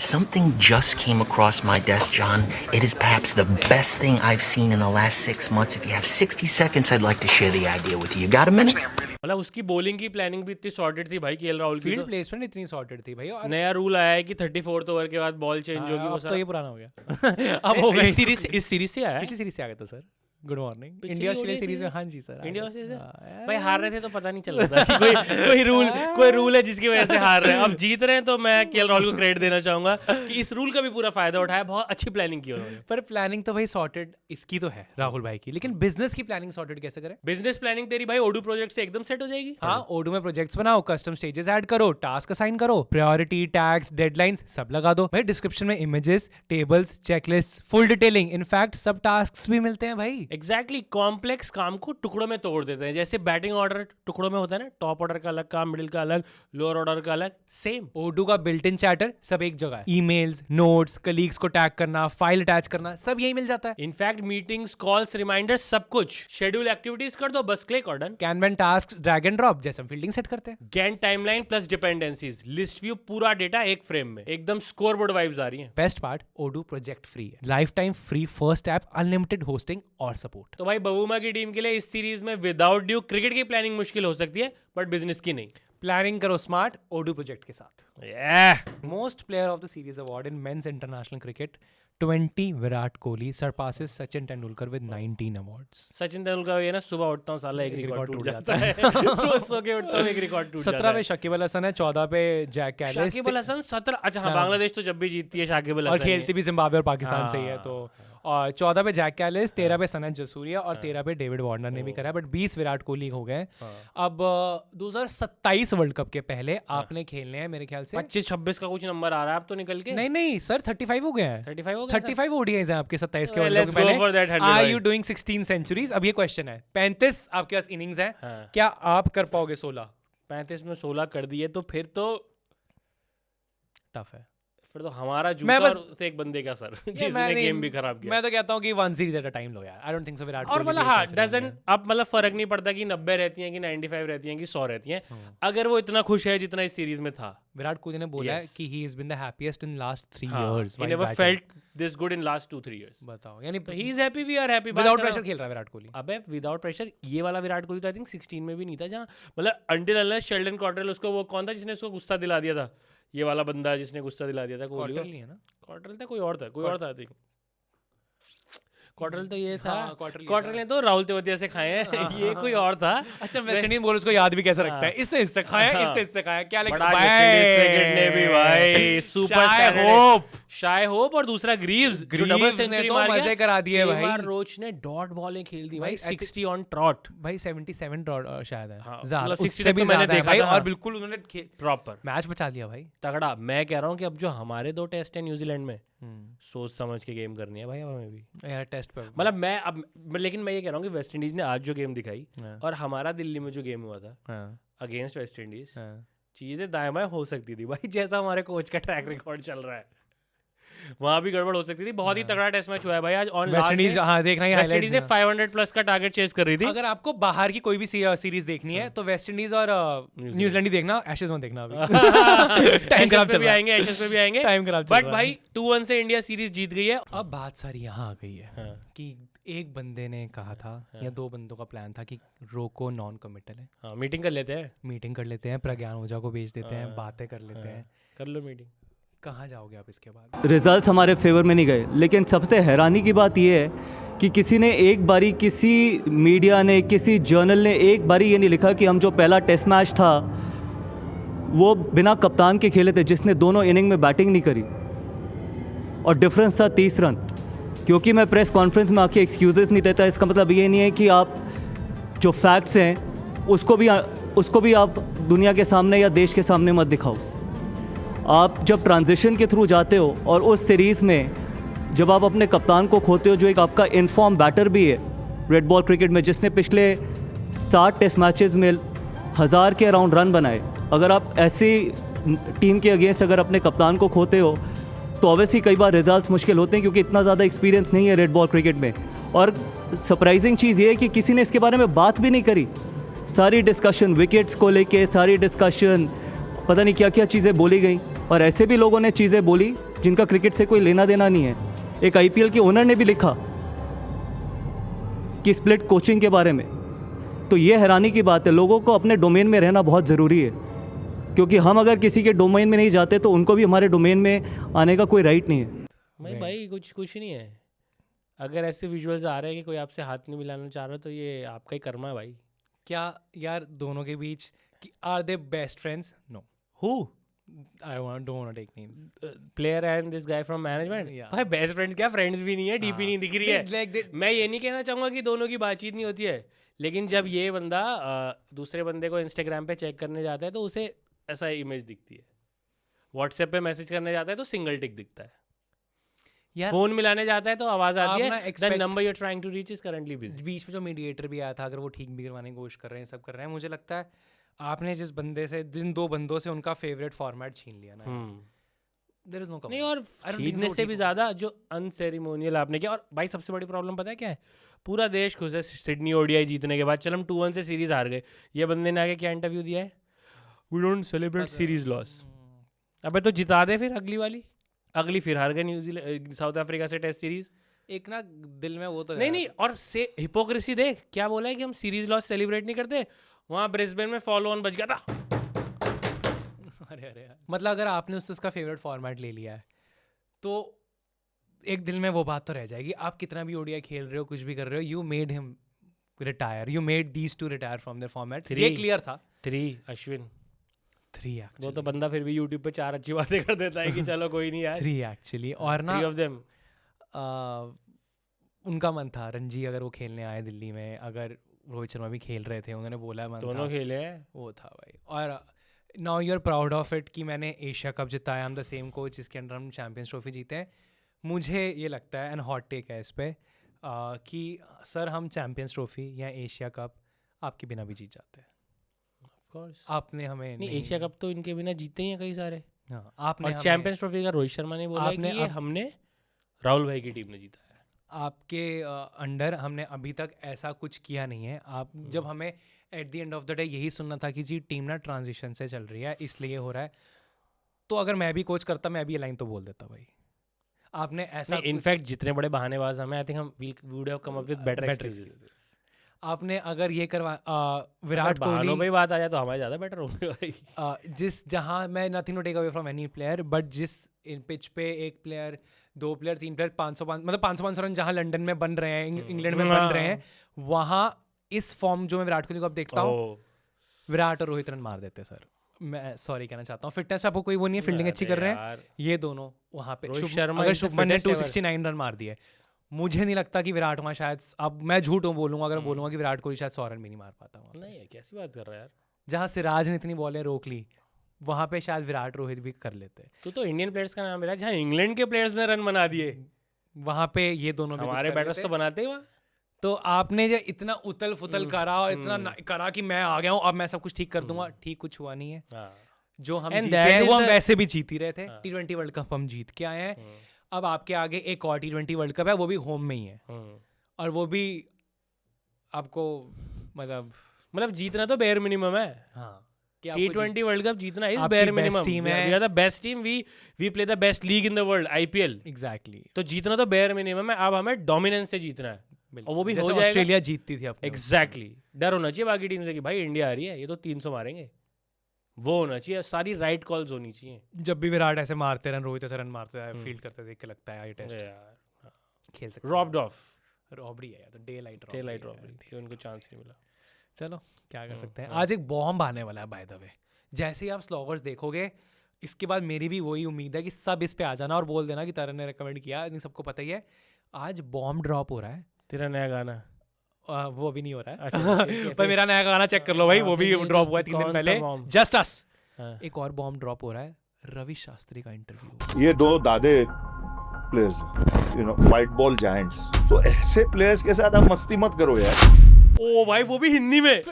something just came across my desk, John. It is perhaps the best thing I've seen in the last 6 months. If you have 60 seconds, I'd like to share the idea with you. You got a minute? मतलब उसकी bowling की planning भी इतनी sorted थी भाई KL Rahul की। Field placement इतनी sorted थी भाई। और नया रूल आया है कि 34th ओवर के बाद बॉल चेंज होगी। वो अब तो ये पुराना हो गया। अब हो गई। इस सीरीज से आया किसी सीरीज से आ गया था सर। Good morning. पिछली इंडिया ODI ऑस्ट्रेलिया सीरीज में, सीरीज? हाँ जी सर। इंडिया से भाई हार रहे थे तो पता नहीं चल रहा था कि कोई रूल है जिसकी वजह से हार रहे हैं। अब जीत रहे हैं तो मैं केएल राहुल को क्रेडिट देना चाहूंगा कि इस रूल का भी पूरा फायदा उठाया। बहुत अच्छी प्लानिंग की उन्होंने। पर प्लानिंग तो भाई सॉर्टेड इसकी तो है राहुल भाई की, लेकिन बिजनेस की प्लानिंग सॉर्टेड कैसे करें? बिजनेस प्लानिंग तेरी भाई ओडू प्रोजेक्ट से एकदम सेट हो जाएगी। हाँ, ओडू में प्रोजेक्ट्स बनाओ, कस्टम स्टेजेस ऐड करो, टास्क असाइन करो, प्रायोरिटी, टैग्स, डेडलाइंस सब लगा दो भाई। डिस्क्रिप्शन में images, tables, checklist, full detailing, in fact सब टास्क्स भी मिलते हैं भाई। एग्जैक्टली कॉम्प्लेक्स काम को टुकड़ों में तोड़ देते हैं। जैसे बैटिंग ऑर्डर टुकड़ों में होता है ना, टॉप ऑर्डर का अलग काम, मिडिल का अलग, लोअर ऑर्डर का अलग, सेम। ओडू का बिल्ट इन चैटर सब एक जगह है। ईमेल्स, नोट्स, कलीग्स को टैग करना, फाइल अटैच करना, सब यही मिल जाता है। इनफैक्ट मीटिंग्स, कॉल्स, रिमाइंडर्स, सब कुछ। शेड्यूल एक्टिविटीज कर दो, बस क्लिक और done. Kanban task, drag and drop, जैसे हम फील्डिंग सेट करते हैं। Gantt timeline plus dependencies, list view, पूरा डेटा एक फ्रेम में, एकदम स्कोरबोर्ड वाइब्स आ रही हैं। Best part, Odoo project free है, lifetime free first app, unlimited hosting और सपोर्ट। तो भाई बबूमा की टीम के लिए इस सीरीज में विदाउट ड्यू क्रिकेट की प्लानिंग मुश्किल हो सकती है, बट बिजनेस की नहीं। प्लानिंग करो स्मार्ट ओडू प्रोजेक्ट के साथ। Most player of the series award in men's international cricket 20 Virat Kohli surpasses Sachin Tendulkar with 19 awards. Sachin Tendulkar ये ना सुबह उठता हूँ साला एक रिकॉर्ड टूट जाता है। रोज सो के उठता हूँ एक रिकॉर्ड टूट जाता है। 17 पे शकीब अल हसन है, 14 पे जैक कैलिस, शाकिब अल हसन 17। अच्छा हाँ, बांग्लादेश तो जब भी जीतती है शाकिब अल और हसन खेलती भी जिम्बाब्वे और पाकिस्तान से ही है। तो और 14 पे जैक कैलिस, 13 पे सनत जसूरिया और 13 पे डेविड वार्नर ने भी करा, बट 20 विराट कोहली हो गए। अब 2027 वर्ल्ड कप के पहले आपने खेलने हैं मेरे ख्याल से 25-26 का कुछ नंबर आ रहा है अब तो निकल के। नहीं सर 35 हो गए हैं। 35 हो गए। 35 ओडीआईज हैं आपके 27 के Well, world let's cup go में for that 100 आर भाई। You doing 16 centuries? अब ये क्वेश्चन है, 35 आपके पास इनिंग्स है, क्या आप कर पाओगे 16? 35 में 16 कर दिए तो फिर तो टफ है। फिर तो हमारा मैं जूता बस- और एक बंदे का सर मैं जिसने नहीं- गेम भी खराब किया। मैं तो कहता हूँ कि one series at a time लो यार। I don't think so Virat और कोहली मतलब भी हाँ इस मैच में डजन अब मतलब फर्क नहीं पड़ता कि 90 रहती हैं कि 95 रहती हैं कि 100 रहती हैं, अगर वो इतना खुश है जितना इस सीरीज में था। विराट कोहली ने बोला है Yes. कि he has been the happiest in last 3 हाँ, years. he never felt this good in last 2-3 years। बताओ, यानी तो he is happy, we are happy। Without pressure खेल रहा है विराट कोहली। अबे विदाउट प्रेशर ये वाला विराट कोहली तो आई थिंक 16 में भी नहीं था, जहाँ मतलब अंटिल अनलेस शेल्डन कॉटरेल उसको, वो कौन था जिसने उसको गुस्सा दिला दिया था, ये वाला बंदा जिसने गुस्सा दिला दिया था कोहली को। क्वार्टर है ना? कॉटरेल था, कोई और था आई थिंक। कॉटरेल तो ये था, हाँ, Cottrell ये कॉटरेल ने तो राहुल तेवतिया से खाए हैं, ये कोई और था। अच्छा वेस्ट इंडीज बोल उसको याद भी कैसे रखता है, इसने इससे खाया, इसने इससे खाया, क्या बट लेकिन आज वेस्ट इंडीज क्रिकेट ने भी भाई सुपर शाय होप और दूसरा ग्रीव्स जो डबल ग्रीव्स ने सेंचुरी तो मार मजे करा दिए भाई। केवार रोच ने डॉट बॉलें खेल दी भाई, भाई, 60 ऑन ट्रॉट भाई 77 ड्रॉ शायद है, हाँ, ज्यादा मतलब 60 उससे तक भी तो मैंने ज्यादा है देखा भाई। था, और हाँ। बिल्कुल उन्होंने प्रॉपर मैच बचा लिया भाई, तगड़ा। मैं कह रहा हूँ कि अब जो हमारे 2 टेस्ट है न्यूजीलैंड में, सोच समझ के गेम करनी है भाई अब हमें भी यार टेस्ट पे। मतलब मैं अब लेकिन मैं ये कह रहा हूँ कि वेस्ट इंडीज ने आज जो गेम दिखाई हाँ। और हमारा दिल्ली में जो गेम हुआ था हाँ, अगेंस्ट वेस्ट इंडीज, हाँ। चीजें दाएं बाएं हो सकती थी भाई, जैसा हमारे कोच का ट्रैक रिकॉर्ड चल रहा है वहां भी गड़बड़ हो सकती थी। बहुत ही तगड़ा टेस्ट मैच हुआ है भाई आज। ऑन वेस्ट इंडीज, हाँ देखना ही वेस्ट इंडीज ने हाइलाइट्स। 500 प्लस का टारगेट चेस कर रही थी। अगर आपको बाहर की कोई भी सीरीज देखनी है तो वेस्ट इंडीज और न्यूजीलैंड ही देखना, एशेज मत देखना अभी। टाइम खराब चल रहा है, आएंगे एशेज पे भी आएंगे, टाइम खराब चल बट रहा है। भाई 2-1 से इंडिया सीरीज जीत गई है। अब बात सारी यहाँ आ गई है कि एक बंदे ने कहा था या 2 बंदों का प्लान था कि रोको नॉन कमिटल है, हाँ मीटिंग कर लेते हैं, मीटिंग कर लेते हैं, प्रज्ञान ओझा को भेज देते हैं, बातें कर लेते हैं। कर लो मीटिंग। कहाँ जाओगे आप इसके बाद? रिजल्ट्स हमारे फेवर में नहीं गए, लेकिन सबसे हैरानी की बात यह है कि किसी ने एक बारी, किसी मीडिया ने, किसी जर्नल ने एक बारी ये नहीं लिखा कि हम जो पहला टेस्ट मैच था वो बिना कप्तान के खेले थे, जिसने दोनों इनिंग में बैटिंग नहीं करी और डिफरेंस था 30 रन। क्योंकि मैं प्रेस कॉन्फ्रेंस में आके एक्सक्यूजेस नहीं देता, इसका मतलब ये नहीं है कि आप जो फैक्ट्स हैं उसको भी आप दुनिया के सामने या देश के सामने मत दिखाओ। आप जब ट्रांजिशन के थ्रू जाते हो और उस सीरीज़ में जब आप अपने कप्तान को खोते हो, जो एक आपका इनफॉर्म बैटर भी है रेड बॉल क्रिकेट में, जिसने पिछले 7 टेस्ट मैचेस में 1000 के अराउंड रन बनाए, अगर आप ऐसी टीम के अगेंस्ट अगर अपने कप्तान को खोते हो तो ऑब्वियसली कई बार रिजल्ट्स मुश्किल होते हैं, क्योंकि इतना ज़्यादा एक्सपीरियंस नहीं है रेड बॉल क्रिकेट में। और सरप्राइजिंग चीज़ ये है कि किसी ने इसके बारे में बात भी नहीं करी। सारी डिस्कशन विकेट्स को लेके, सारी डिस्कशन पता नहीं क्या क्या चीज़ें बोली गई, और ऐसे भी लोगों ने चीज़ें बोली जिनका क्रिकेट से कोई लेना देना नहीं है। एक आईपीएल के ओनर ने भी लिखा कि स्प्लिट कोचिंग के बारे में तो ये हैरानी की बात है। लोगों को अपने डोमेन में रहना बहुत ज़रूरी है, क्योंकि हम अगर किसी के डोमेन में नहीं जाते तो उनको भी हमारे डोमेन में आने का कोई राइट नहीं है। भाई कुछ नहीं है। अगर ऐसे विजुअल्स आ रहे हैं कि कोई आपसे हाथ नहीं मिलाना चाह रहा तो ये आपका ही कर्मा है भाई। क्या यार दोनों के बीच are they best friends? No. हु? I don't want to take names. Player and this guy from management. Yeah. भाई बेस्ट फ्रेंड्स क्या, फ्रेंड्स भी नहीं है, डीपी नहीं दिख रही है। Like they- मैं ये नहीं कहना चाहूंगा कि दोनों की बातचीत नहीं होती है, लेकिन जब ये बंदा दूसरे बंदे को इंस्टाग्राम पे चेक करने जाता है तो उसे ऐसा इमेज दिखती है, व्हाट्सएप पे मैसेज करने जाता है तो सिंगल टिक दिखता है, यार फोन मिलाने जाता है तो आवाज आती आप ना है expect- the number you are trying to reach is currently busy. बीच में जो मीडिएटर भी आया था, अगर वो ठीक भी करवाने की कोशिश कर रहे हैं, सब कर रहे हैं, मुझे लगता है आपने जिस बंदे से, जिन दो बंदों से उनका फेवरेट फॉर्मेट छीन लिया ना, देयर इज नो नहीं, और छीनने से भी ज्यादा जो अनसेरेमोनियल आपने किया। और भाई सबसे बड़ी प्रॉब्लम पता है क्या है? पूरा देश खुश है सिडनी ओडीआई जीतने के बाद, चल हम 2-1 से सीरीज हार गए, ये बंदे ने आगे क्या इंटरव्यू दिया है? We don't celebrate series loss. अबे तो जिता दे फिर अगली वाली, अगली फिर हार गए न्यूजीलैंड साउथ अफ्रीका से टेस्ट सीरीज। एक ना दिल में वो तो नहीं, और से हिपोक्रेसी देख क्या बोला है कि हम सीरीज लॉस सेलिब्रेट नहीं करते, वहां ब्रिस्बेन में फॉलो ऑन बच गया था। अरे मतलब अगर आपने उससे उसका फेवरेट फॉर्मेट ले लिया है तो एक दिल में वो बात तो रह जाएगी। आप कितना भी ओडीआई खेल रहे हो, कुछ भी कर रहे हो, you made him retire, you made these two retire from their format. ये क्लियर था। 3 अश्विन 3 वो एक्चुअली, तो बंदा फिर भी यूट्यूब पे 4 अच्छी बातें कर देता है कि चलो कोई नहीं यार। 3 एक्चुअली। और ना 3 ऑफ देम उनका मन था रणजी अगर वो खेलने आए दिल्ली में, अगर रोहित शर्मा भी खेल रहे थे, उन्होंने बोला मन दोनों था, खेले हैं। वो था भाई। और now you are proud of it कि मैंने एशिया कप जिताया, हम द सेम कोच जिसके अंडर हम चैंपियंस ट्रॉफी जीते हैं। मुझे ये लगता है, एंड हॉट टेक है इस पे, कि सर हम चैंपियंस ट्रॉफी या एशिया कप आपके बिना भी जीत जाते हैं। ऑफ कोर्स आपने हमें नहीं, एशिया कप तो इनके बिना जीते ही हैं कई सारे। हाँ, आपने और हमें- चैंपियंस ट्रॉफी का रोहित शर्मा ने बोला है आपने कि ये अब- हमने राहुल भाई की टीम ने जीता है। आपके अंडर हमने अभी तक ऐसा कुछ किया नहीं है। आप जब हमें at the end of the day यही सुनना था कि जी टीम ना ट्रांजिशन से चल रही है, इसलिए हो रहा है, तो अगर मैं भी कोच करता मैं भी ये लाइन तो बोल देता भाई। आपने ऐसा इनफैक्ट जितने बड़े बहानेबाज हमें, आई थिंक हम would have come up with better excuses. आपने अगर ये करवा विराट बहानों कोहली पे बात आ जाए तो हमारे ज्यादा बेटर होंगे भाई। जिस जहाँ मैं nothing to take away from any player, but जिस इन पिच पे एक प्लेयर, 2 प्लेयर, 3 प्लेयर 500 मतलब 500 रन जहाँ लंदन में बन रहे हैं, इंग्लैंड में बन रहे हैं, वहाँ इस फॉर्म जो मैं विराट कोहली को अब देखता हूँ, विराट और रोहित रन मार देते सर। मैं सॉरी कहना चाहता हूँ, फिटनेस पे आपको कोई वो नहीं है, फील्डिंग अच्छी कर रहे हैं ये दोनों वहाँ पे। रोहित शर्मा अगर is the शुभमन ने fittest ever. 269 रन मार दिए, मुझे नहीं लगता कि विराट वहाँ शायद, अब मैं झूठ बोलूंगा अगर बोलूंगा कि विराट कोहली शायद 100 रन भी नहीं मार पाता वहाँ। नहीं है, कैसी बात कर रहा है यार? जहाँ सिराज ने इतनी बॉलें रोक ली, वहाँ पे शायद विराट रोहित भी कर लेते। तू तो इंडियन प्लेयर्स का नाम ले रहा है, जहाँ इंग्लैंड के प्लेयर्स ने रन बना दिए, वहाँ पे ये दोनों भी कुछ हमारे कर बैटर्स लेते। तो बनाते ही वहाँ। तो आपने जो इतना उतल फुतल करा और इतना करा कि मैं आ गया हूँ, अब मैं सब कुछ ठीक कर दूंगा, ठीक कुछ हुआ नहीं है। जो हम And जीते that हैं is वो हम the- वैसे भी जीत ही रहे थे। T20 वर्ल्ड कप हम जीत के आए हैं। अब आपके आगे एक और T20 वर्ल्ड कप है, वो भी होम में ही है, और वो भी आपको मतलब जीतना तो बेयर मिनिमम है। हाँ कि आपको T20 वर्ल्ड कप जीतना इज आपकी बेयर best मिनिमम। team है। We are the best team, we play the best league in the world, IPL। Exactly तो जीतना तो बेयर मिनिमम है, अब हमें डोमिनेंस से जीतना है, और वो भी हो जाएगा। ऑस्ट्रेलिया जीतती थी अपने। एग्जैक्टली डर होना चाहिए बाकी टीम से कि भाई इंडिया आ रही है, ये तो 300 मारेंगे, वो होना चाहिए, सारी राइट कॉल्स होनी चाहिए। जब भी विराट ऐसे मारते रन, रोहित ऐसे रन मारते हैं, फील्ड करते देख के लगता है ये टेस्ट यार खेल सकते रॉब्ड ऑफ रॉबरी है या तो डे लाइट रॉबरी, उनको चांस नहीं मिला। चलो क्या कर सकते हैं। आज एक बॉम्ब आने वाला है बाय द वे, जैसे ही आप स्लॉगर्स देखोगे इसके बाद मेरी भी वही उम्मीद है कि सब इस पे आ जाना और बोल देना कि तरन ने रिकमेंड किया, नहीं सबको पता ही है। आज बॉम्ब ड्रॉप हो रहा है, तेरा नया गाना वो अभी नहीं हो रहा है अच्छा, ठीक है, पर मेरा नया गाना चेक कर लो भाई, वो भी ड्रॉप हुआ है 3 दिन कौन सा पहले, bomb? Just us. हाँ। एक और बॉम्ब ड्रॉप हो रहा है, रवि शास्त्री का इंटरव्यू। ये 2 दादे players, you know, white ball giants, तो ऐसे प्लेयर्स के साथ आप मस्ती मत करो यार। ओ भाई वो भी हिंदी में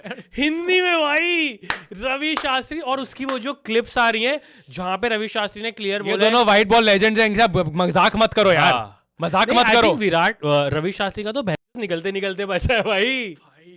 भाई रवि शास्त्री, और उसकी वो जो क्लिप्स आ रही हैं जहां पे रवि शास्त्री ने क्लियर ये बोला दोनों व्हाइट बॉल लेजेंड्स हैं, इनके साथ मजाक मत करो यार, मजाक मत करो। विराट रवि शास्त्री का तो निकलते निकलते बचा है भाई।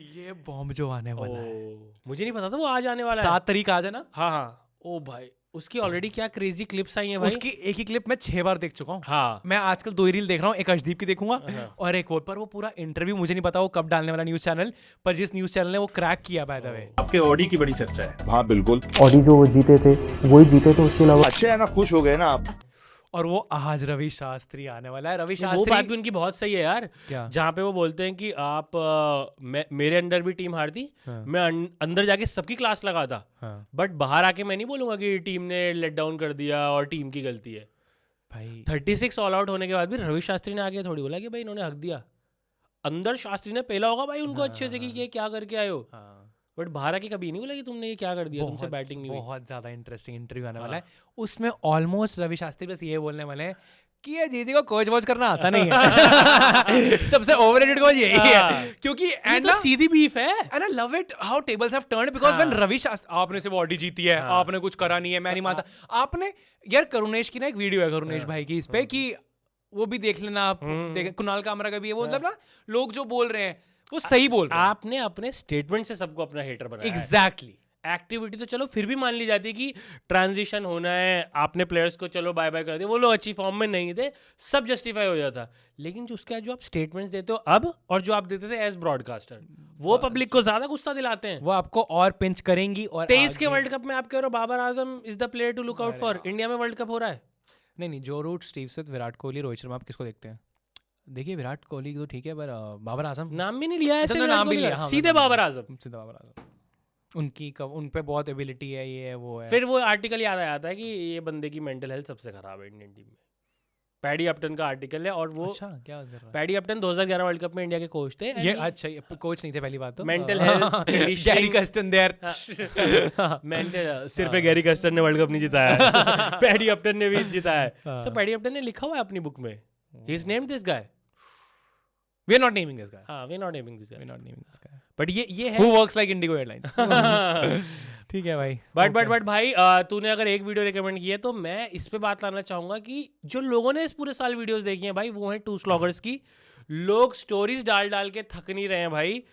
ये बॉम्ब जो आने वाला है, मुझे नहीं पता था वो आज आने वाला है। 7 तारीख आज है ना। हाँ हाँ, ओ भाई उसकी ऑलरेडी क्या क्रेजी क्लिप्स आई हैं भाई। उसकी एक ही क्लिप मैं 6 बार देख चुका हूँ। हाँ मैं आजकल 2 ही रील देख रहा हूँ, एक अर्शदीप की देखूंगा और एक और, पर वो पूरा इंटरव्यू मुझे नहीं पता वो कब डालने वाला न्यूज़ चैनल, पर जिस न्यूज़ चैनल ने वो क्रैक किया बाय द वे। आपके ऑडी की बड़ी चर्चा है। हाँ बिल्कुल, ऑडी जो वो जीते थे वही जीते थे, उसके अलावा अच्छे है ना, खुश हो गए ना आप। और वो आज रवि शास्त्री आने वाला है। रवि वो शास्त्री बात भी उनकी बहुत सही है यार, क्या? जहाँ पे वो बोलते हैं कि आप मेरे अंदर भी टीम हारती, मैं अंदर जाके सबकी क्लास लगाता, बट बाहर आके मैं नहीं बोलूंगा कि टीम ने लेट डाउन कर दिया और टीम की गलती है। भाई 36 ऑल आउट होने के बाद भी रवि शास्त्री ने आगे थोड़ी बोला कि भाई इन्होंने हक दिया। अंदर शास्त्री ने पहला होगा भाई उनको अच्छे से कि ये क्या करके आए हो, बट बाहर आके कभी नहीं बोला कि तुमने ये क्या कर दिया, तुमसे बैटिंग नहीं हुई। बहुत ज्यादा इंटरेस्टिंग इंटरव्यू आने वाला है। उसमें ऑलमोस्ट रवि शास्त्री बस ये बोलने वाले हैं कि ये जीजी को कोच वॉच करना आता नहीं है। सबसे ओवररेटेड कोच यही है, क्योंकि ये तो सीधी बीफ है। And I love it how tables have turned because when Ravi Shastri, आपने सिर्फ ऑडी जीती है, आपने कुछ करा नहीं है, मैं नहीं मानता। आपने यार करुणेश की ना एक वीडियो है करुणेश भाई की इस पे, कि वो भी देख लेना आप, देख कुणाल कामरा का भी है वो, मतलब ना लोग जो बोल रहे हैं वो सही बोल रहे हैं। आपने अपने स्टेटमेंट से सबको अपना हेटर बनाया। एग्जैक्टली। एक्टिविटी तो चलो फिर भी मान ली जाती है कि ट्रांजिशन होना है, आपने प्लेयर्स को चलो बाय बाय कर दिया, वो लोग अच्छी फॉर्म में नहीं थे, सब जस्टिफाई हो जाता। लेकिन जो उसके जो आप स्टेटमेंट्स देते हो अब और जो आप देते थे एज ब्रॉडकास्टर, वो पब्लिक को ज्यादा गुस्सा दिलाते हैं। वो आपको और पिंच करेंगी। और 23 के वर्ल्ड कप में आप कह रहे हो Babar Azam is the player to look out for, India में वर्ल्ड कप हो रहा है। नहीं, Joe Root Steve Smith, Virat Kohli, Rohit Sharma, आप किसको देखते हैं? देखिए विराट कोहली तो ठीक है, पर बाबर आजम नाम भी नहीं लिया ऐसे, नाम भी लिया, सीधे बाबर आजम। सीधे बाबर आजम। उन पे बहुत एबिलिटी है, ये है वो है। फिर वो आर्टिकल याद आया था कि ये बंदे की मेंटल हेल्थ सबसे खराब है इंडियन टीम में। पैडी अपटन का आर्टिकल है, और वो अच्छा क्या कर रहा है? पैडी अपटन 2011 वर्ल्ड कप में इंडिया के कोच थे। ये अच्छा, ये कोच नहीं थे पहली बात तो। Mental health Gary Kirsten there. Mental सिर्फ गैरी कस्टन ने वर्ल्ड कप नहीं जिताया है, पैडी अपटन ने भी जिताया है। सो पैडी अपटन ने लिखा हुआ है अपनी बुक में, he is named this guy. We are not naming this guy. हाँ, we're not naming this guy. We're not naming this guy. But ये है Who works like Indigo Airlines. ठीक है भाई। बट भाई तूने अगर एक वीडियो रिकमेंड की है तो मैं इस पे बात लाना चाहूंगा कि जो लोगों ने इस पूरे साल वीडियोस देखी हैं भाई, वो है टू स्लॉगर्स की। लोग स्टोरीज डाल डाल के थक नहीं रहे हैं भाई।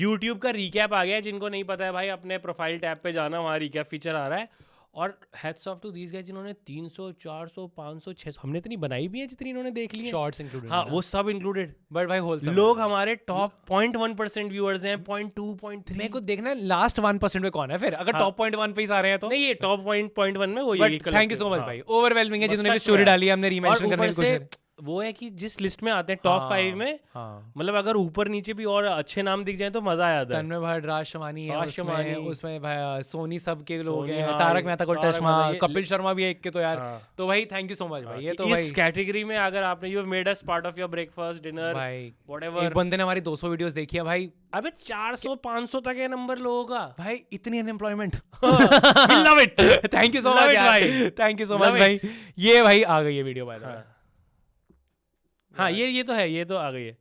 यूट्यूब का रिकैप आ गया है, जिनको नहीं पता है भाई अपने प्रोफाइल टैब पे जाना, वहाँ रिकैप फीचर आ रहा है। और hats off to these guys जिन्होंने 300 400 500 600, हमने इतनी बनाई भी है जितनी इन्होंने देख ली है, शॉर्ट्स इंक्लूडेड। हाँ वो सब इंक्लूडेड। बट भाई होलसम लोग हमारे टॉप 0.1% व्यूअर्स हैं, 0.2 0.3। मेरे को देखना है लास्ट 1% में कौन है फिर, अगर टॉप 0.1 पे ही आ रहे हैं तो। नहीं, ये टॉप 0.1 में वो ये। थैंक यू सो मच भाई, ओवरवेलमिंग है जिन्होंने भी स्टोरी डाली है, हमने रीमेंशन करने की कोशिश की। वो है कि जिस लिस्ट में आते हैं टॉप 5 में, मतलब अगर ऊपर नीचे भी और अच्छे नाम दिख जाए तो मजा आ जाता है। तन्मय भट्ट, राज शमानी है उसमें भाई, सोनी सब के लोग हैं, हाँ, तारक मेहता का उल्टा चश्मा, मेहता, कपिल शर्मा भी है एक के, तो यार तो भाई थैंक यू सो मच भाई। ये तो भाई इस कैटेगरी में अगर आपने you have made us part of your breakfast dinner भाई, व्हाटएवर। एक बंदे ने हमारी 200 वीडियोस देखी है भाई। अबे 400 500 तक है नंबर लोगों का भाई, इतनी unemployment. Love it, thank you so much भाई, थैंक यू सो मच भाई। ये भाई आ गई है वीडियो बाय द वे। हाँ ये तो है, ये तो आ गई है,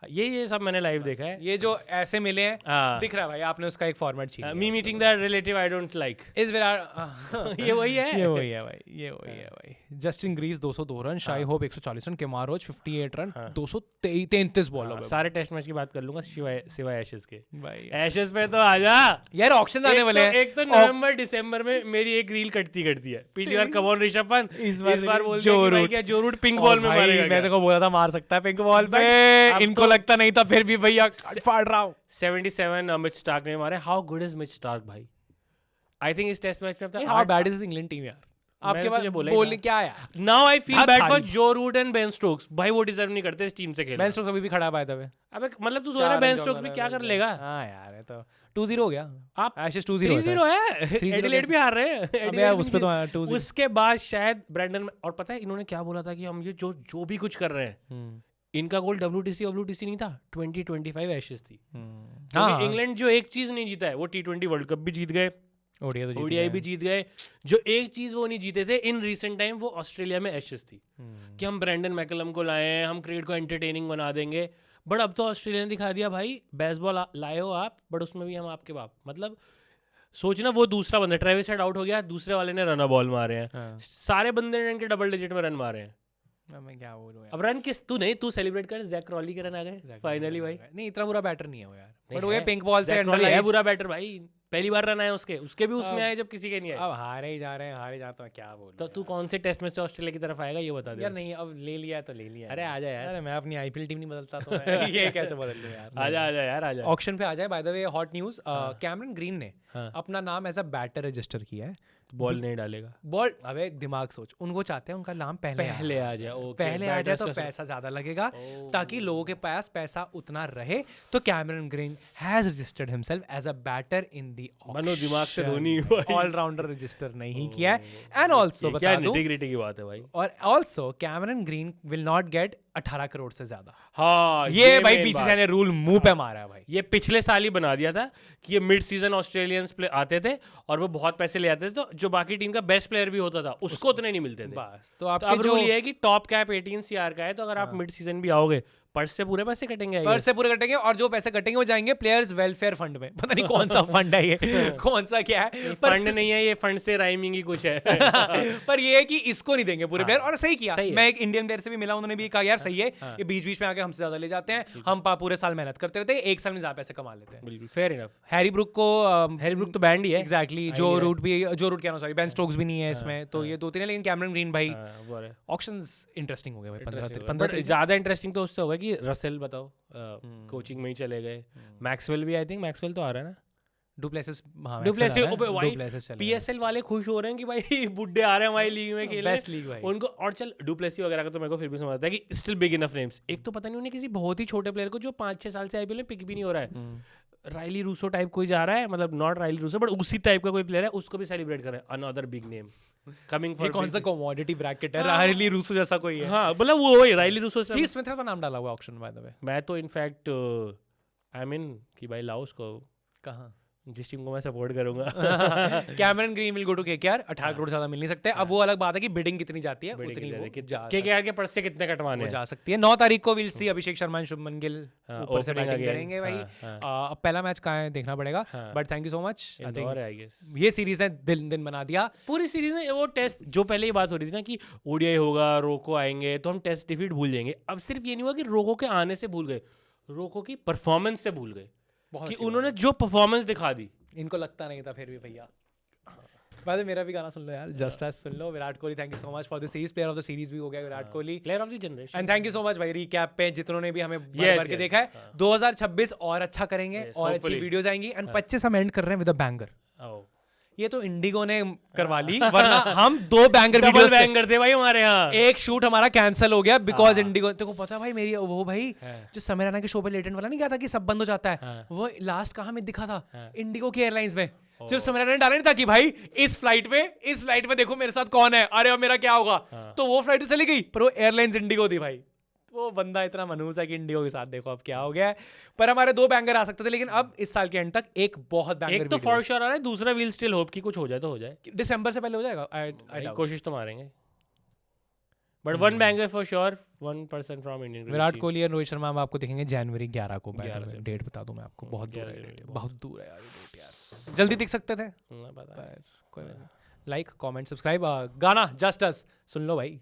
ये सब मैंने लाइव देखा है। ये जो ऐसे मिले हैं दिख रहा है भाई, आपने उसका एक फॉर्मेट छीन लिया। Me meeting that relative I don't like इस विराट ये वही है, ये वही है भाई, ये वही है भाई। Justin Greaves 202 run, Shai Hope 140 run, Kemar Roach 58 run, 233 बॉलों पे। सारे टेस्ट मैच की बात कर लूंगा सिवाय एशेस के। भाई एशेस पे तो आजा यार, ऑक्शन आने वाले हैं। एक तो नवंबर दिसंबर में मेरी एक रील कटती है। पिछली बार कमॉन ऋषभ पंत, इस बार बोल जो रूट पिंक बॉल में मारेगा। मैं देखो बोला था मार सकता है पिंक बॉल पे, इनको लगता नहीं था, फिर भी भैया फाड़ रहा हूं। 77 मिच स्टार्क ने मारे। How good is Mitch Starc भाई? आई थिंक इस टेस्ट मैच में how bad is this England team यार? आपके पास बोलने क्या है यार? Now I feel bad for Joe Root and Ben Stokes. भाई वो डिजर्व नहीं करते इस टीम से खेलना। बेन स्टोक्स अभी भी खड़ा है बाय द वे। अबे मतलब तू सोच रहा है बेन स्टोक्स भी क्या कर लेगा? हां यार, ये तो 2-0 हो गया। आप एशेस 2-0 है, एडिलेड भी हार रहे हैं। अबे उस पे तो 2-0। उसके बाद शायद ब्रैंडन, और पता है इन्होंने क्या बोला था कि हम ये जो भी कुछ कर रहे हैं, इनका गोल WTC नहीं था, 2025 एशेस थी। क्योंकि इंग्लैंड जो एक चीज नहीं जीता है, वो T20 वर्ल्ड कप भी जीत गए, ओडीआई भी जीत गए। जो एक चीज वो नहीं जीते थे इन रीसेंट टाइम, वो ऑस्ट्रेलिया में एशेस थी, कि हम ब्रैंडन मैकलम को लाए हैं, हम क्रिकेट को एंटरटेनिंग बना देंगे। बट अब तो ऑस्ट्रेलिया ने दिखा दिया भाई, बेसबॉल लाए हो आप, बट उसमें भी हम आपके बाप। मतलब सोचना, वो दूसरा बंदा ट्रेविस हेड आउट हो गया, दूसरे वाले ने रन बॉल मारे हैं, सारे बंदे ने इनके डबल डिजिट में रन मारे हैं। मैं क्या बोलूं यार। अब रन किस तू सेलिब्रेट कर, जैक क्रॉली के रन आ गए फाइनली भाई। नहीं, इतना बुरा बैटर नहीं है वो यार, बट वो ये पिंक बॉल से अंडर है बुरा बैटर भाई। पहली बार रन आए उसके भी उसमें आए जब किसी के नहीं आए। अब हारे ही जा रहे हैं, हारे जा तो मैं क्या बोलूं। तो तू कौन से टेस्ट में से ऑस्ट्रेलिया की तरफ आएगा ये बता दे यार नहीं, अब ले लिया है तो ले लिया है। अरे आजा यार, अरे मैं अपनी आईपीएल टीम नहीं बदलता तो मैं ये कैसे बदल लूं यार। आजा यार आजा। ऑक्शन पे आ जाए। By the way hot news, Cameron green ने अपना नाम एज अ बैटर रजिस्टर किया है। बॉल नहीं डालेगा, बॉल, अबे दिमाग सोच, उनको चाहते हैं उनका नाम पहले आ जाए। पहले आ जाए तो पैसा ज्यादा लगेगा, ताकि लोगों के पास पैसा उतना रहे। तो Cameron Green has registered himself as a batter in the मनो दिमाग से धोनी ऑलराउंडर रजिस्टर नहीं किया है। एंड ऑल्सो बता दूं, इंटीग्रिटी की बात है भाई। और also Cameron Green will not gate 18 crore से ज्यादा। हाँ, ये भाई बीसीसीआई ने रूल मुंह पे मारा है भाई। ये पिछले साल ही बना दिया था कि ये मिड सीजन ऑस्ट्रेलियंस आते थे और वो बहुत पैसे ले आते थे, तो जो बाकी टीम का बेस्ट प्लेयर भी होता था उसको उतने नहीं मिलते थे। बस तो अब आपके रूल ये है कि टॉप कैप 18 सीआर का है, तो अगर आप मिड सीजन भी आओगे पर्स से पूरे पैसे कटेंगे, पर्स से पूरे कटेंगे, और जो पैसे कटेंगे वो जाएंगे प्लेयर्स वेलफेयर फंड में। पता नहीं कौन सा फंड है ये, कौन सा क्या है, फंड नहीं है ये, फंड से राइमिंग ही कुछ है। पर ये है कि इसको नहीं देंगे पूरे प्लेयर। और सही किया, सही है। मैं एक इंडियन प्लेयर से भी मिला, उन्होंने भी कहा यार सही है, ये बीच बीच में आके हमसे ज्यादा ले जाते हैं, हम पूरे साल मेहनत करते रहते हैं, एक साल में ज्यादा पैसे कमा लेते हैं। बिल्कुल फेयर इनफ। हैरी ब्रुक को हैरी ब्रुक तो बैंड ही है। एग्जैक्टली, जो रूट क्या सॉरी, बेन स्टोक्स भी नहीं है इसमें, तो ये 2-3 है। लेकिन कैमरन ग्रीन भाई ऑक्शंस इंटरेस्टिंग हो गए भाई। 15 ज्यादा इंटरेस्टिंग तो उससे होगा कि रसेल बताओ कोचिंग में ही चले गए, मैक्सवेल भी, आई थिंक मैक्सवेल तो आ रहा है ना, डुप्लेसिस, हाँ डुप्लेसिस पीएसएल वाले खुश हो रहे हैं कि भाई बुड्ढे आ रहे हैं हमारी लीग में खेलने, बेस्ट लीग भाई उनको। और चल डुप्लेसी वगैरह का तो मेरे को फिर भी समझ आता है कि स्टिल बिग इनफ नेम्स। एक तो पता नहीं उन्हें किसी बहुत ही छोटे प्लेयर को जो 5-6 साल से आईपीएल में पिक भी नहीं हो रहा है, राइली रूसो टाइप कोई जा रहा है, मतलब नॉट राइली रूसो बट उसी टाइप का कोई प्लेयर है, उसको भी सेलिब्रेट कर रहे हैं। Another big name coming for. कौन सा कमोडिटी ब्रैकेट है, राइली रूसो जैसा कोई है? हाँ मतलब वो वही राइली रूसो। स्टीव स्मिथ का नाम डाला हुआ ऑक्शन बाय द वे। मैं तो इनफैक्ट आई मीन कि भाई लाओ उसको, कहाँ जिस टीम को मैं सपोर्ट करूंगा। Cameron Green will go to KKR. 18 crore ज्यादा मिल नहीं सकते। अब वो अलग बात है कि बिडिंग कितनी जाती है, उतनी वो केकेआर के पर्स से कितने कटवाने जा सकती है। 9 तारीख को will see Abhishek Sharma and Shubman Gill ऊपर से बैटिंग करेंगे भाई। अब पहला मैच कहाँ है देखना पड़ेगा, but thank you so much. I think ये सीरीज ने दिन बना दिया। पूरी सीरीज में वो टेस्ट जो पहले ही बात हो रही थी ना कि ओडीआई होगा, रोको आएंगे, तो हम टेस्ट डिफीट भूल जाएंगे। अब सिर्फ ये नहीं हुआ कि रोको के आने से भूल गए, रोको की परफॉर्मेंस से भूल गए कि उन्होंने जो परफॉर्मेंस दिखा दी। इनको लगता नहीं था फिर भी भैया। बाद में मेरा भी गाना सुन लो यार, जस्ट एज सुन लो। Virat Kohli thank you so much for the series, player of the series भी हो गया Virat Kohli, player of the generation. And thank you so much भाई रीकैप पे जितनों ने भी हमें भर के देखा है। 2026 और अच्छा करेंगे और अच्छी वीडियोस आएंगी। एंड 25 हम एंड कर रहे हैं विद अ बैंगर। ये तो इंडिगो ने करवा ली, वरना हम 2 बैंगर वीडियोस बैंगर थे भाई हमारे यहाँ। एक शूट हमारा कैंसिल हो गया बिकॉज इंडिगो, तेरे को पता है भाई मेरी वो भाई जो समय राणा के शो पे लेटेंट वाला नहीं गया था कि सब बंद हो जाता है, वो लास्ट कहाँ में दिखा था? इंडिगो की एयरलाइंस में। जब समय राणा ने डाला नहीं था कि भाई इस फ्लाइट में देखो मेरे साथ कौन है, अरे अब मेरा क्या होगा, तो वो फ्लाइट तो चली गई पर वो एयरलाइंस इंडिगो थी भाई। वो बंदा इतना मनहूस है कि इंडिगो के साथ देखो अब क्या हो गया है। पर हमारे 2 बैंगर आ सकते थे, लेकिन अब इस साल के एंड तक एक बहुत बैंगर एक तो फॉर श्योर आ रहा है, दूसरा वील स्टिल होप कि कुछ हो जाए तो हो जाए। दिसंबर से पहले हो जाएगा। कोशिश तो मारेंगे, but 1 banger for sure, 1% from Indian. Virat Kohli और रोहित शर्मा हम आपको देखेंगे जनवरी 11 को। डेट बता दूं मैं आपको, बहुत दूर है, बहुत दूर है यार। जल्दी दिख सकते थे, कोई लाइक कमेंट सब्सक्राइब। गाना जस्ट अस सुन लो भाई।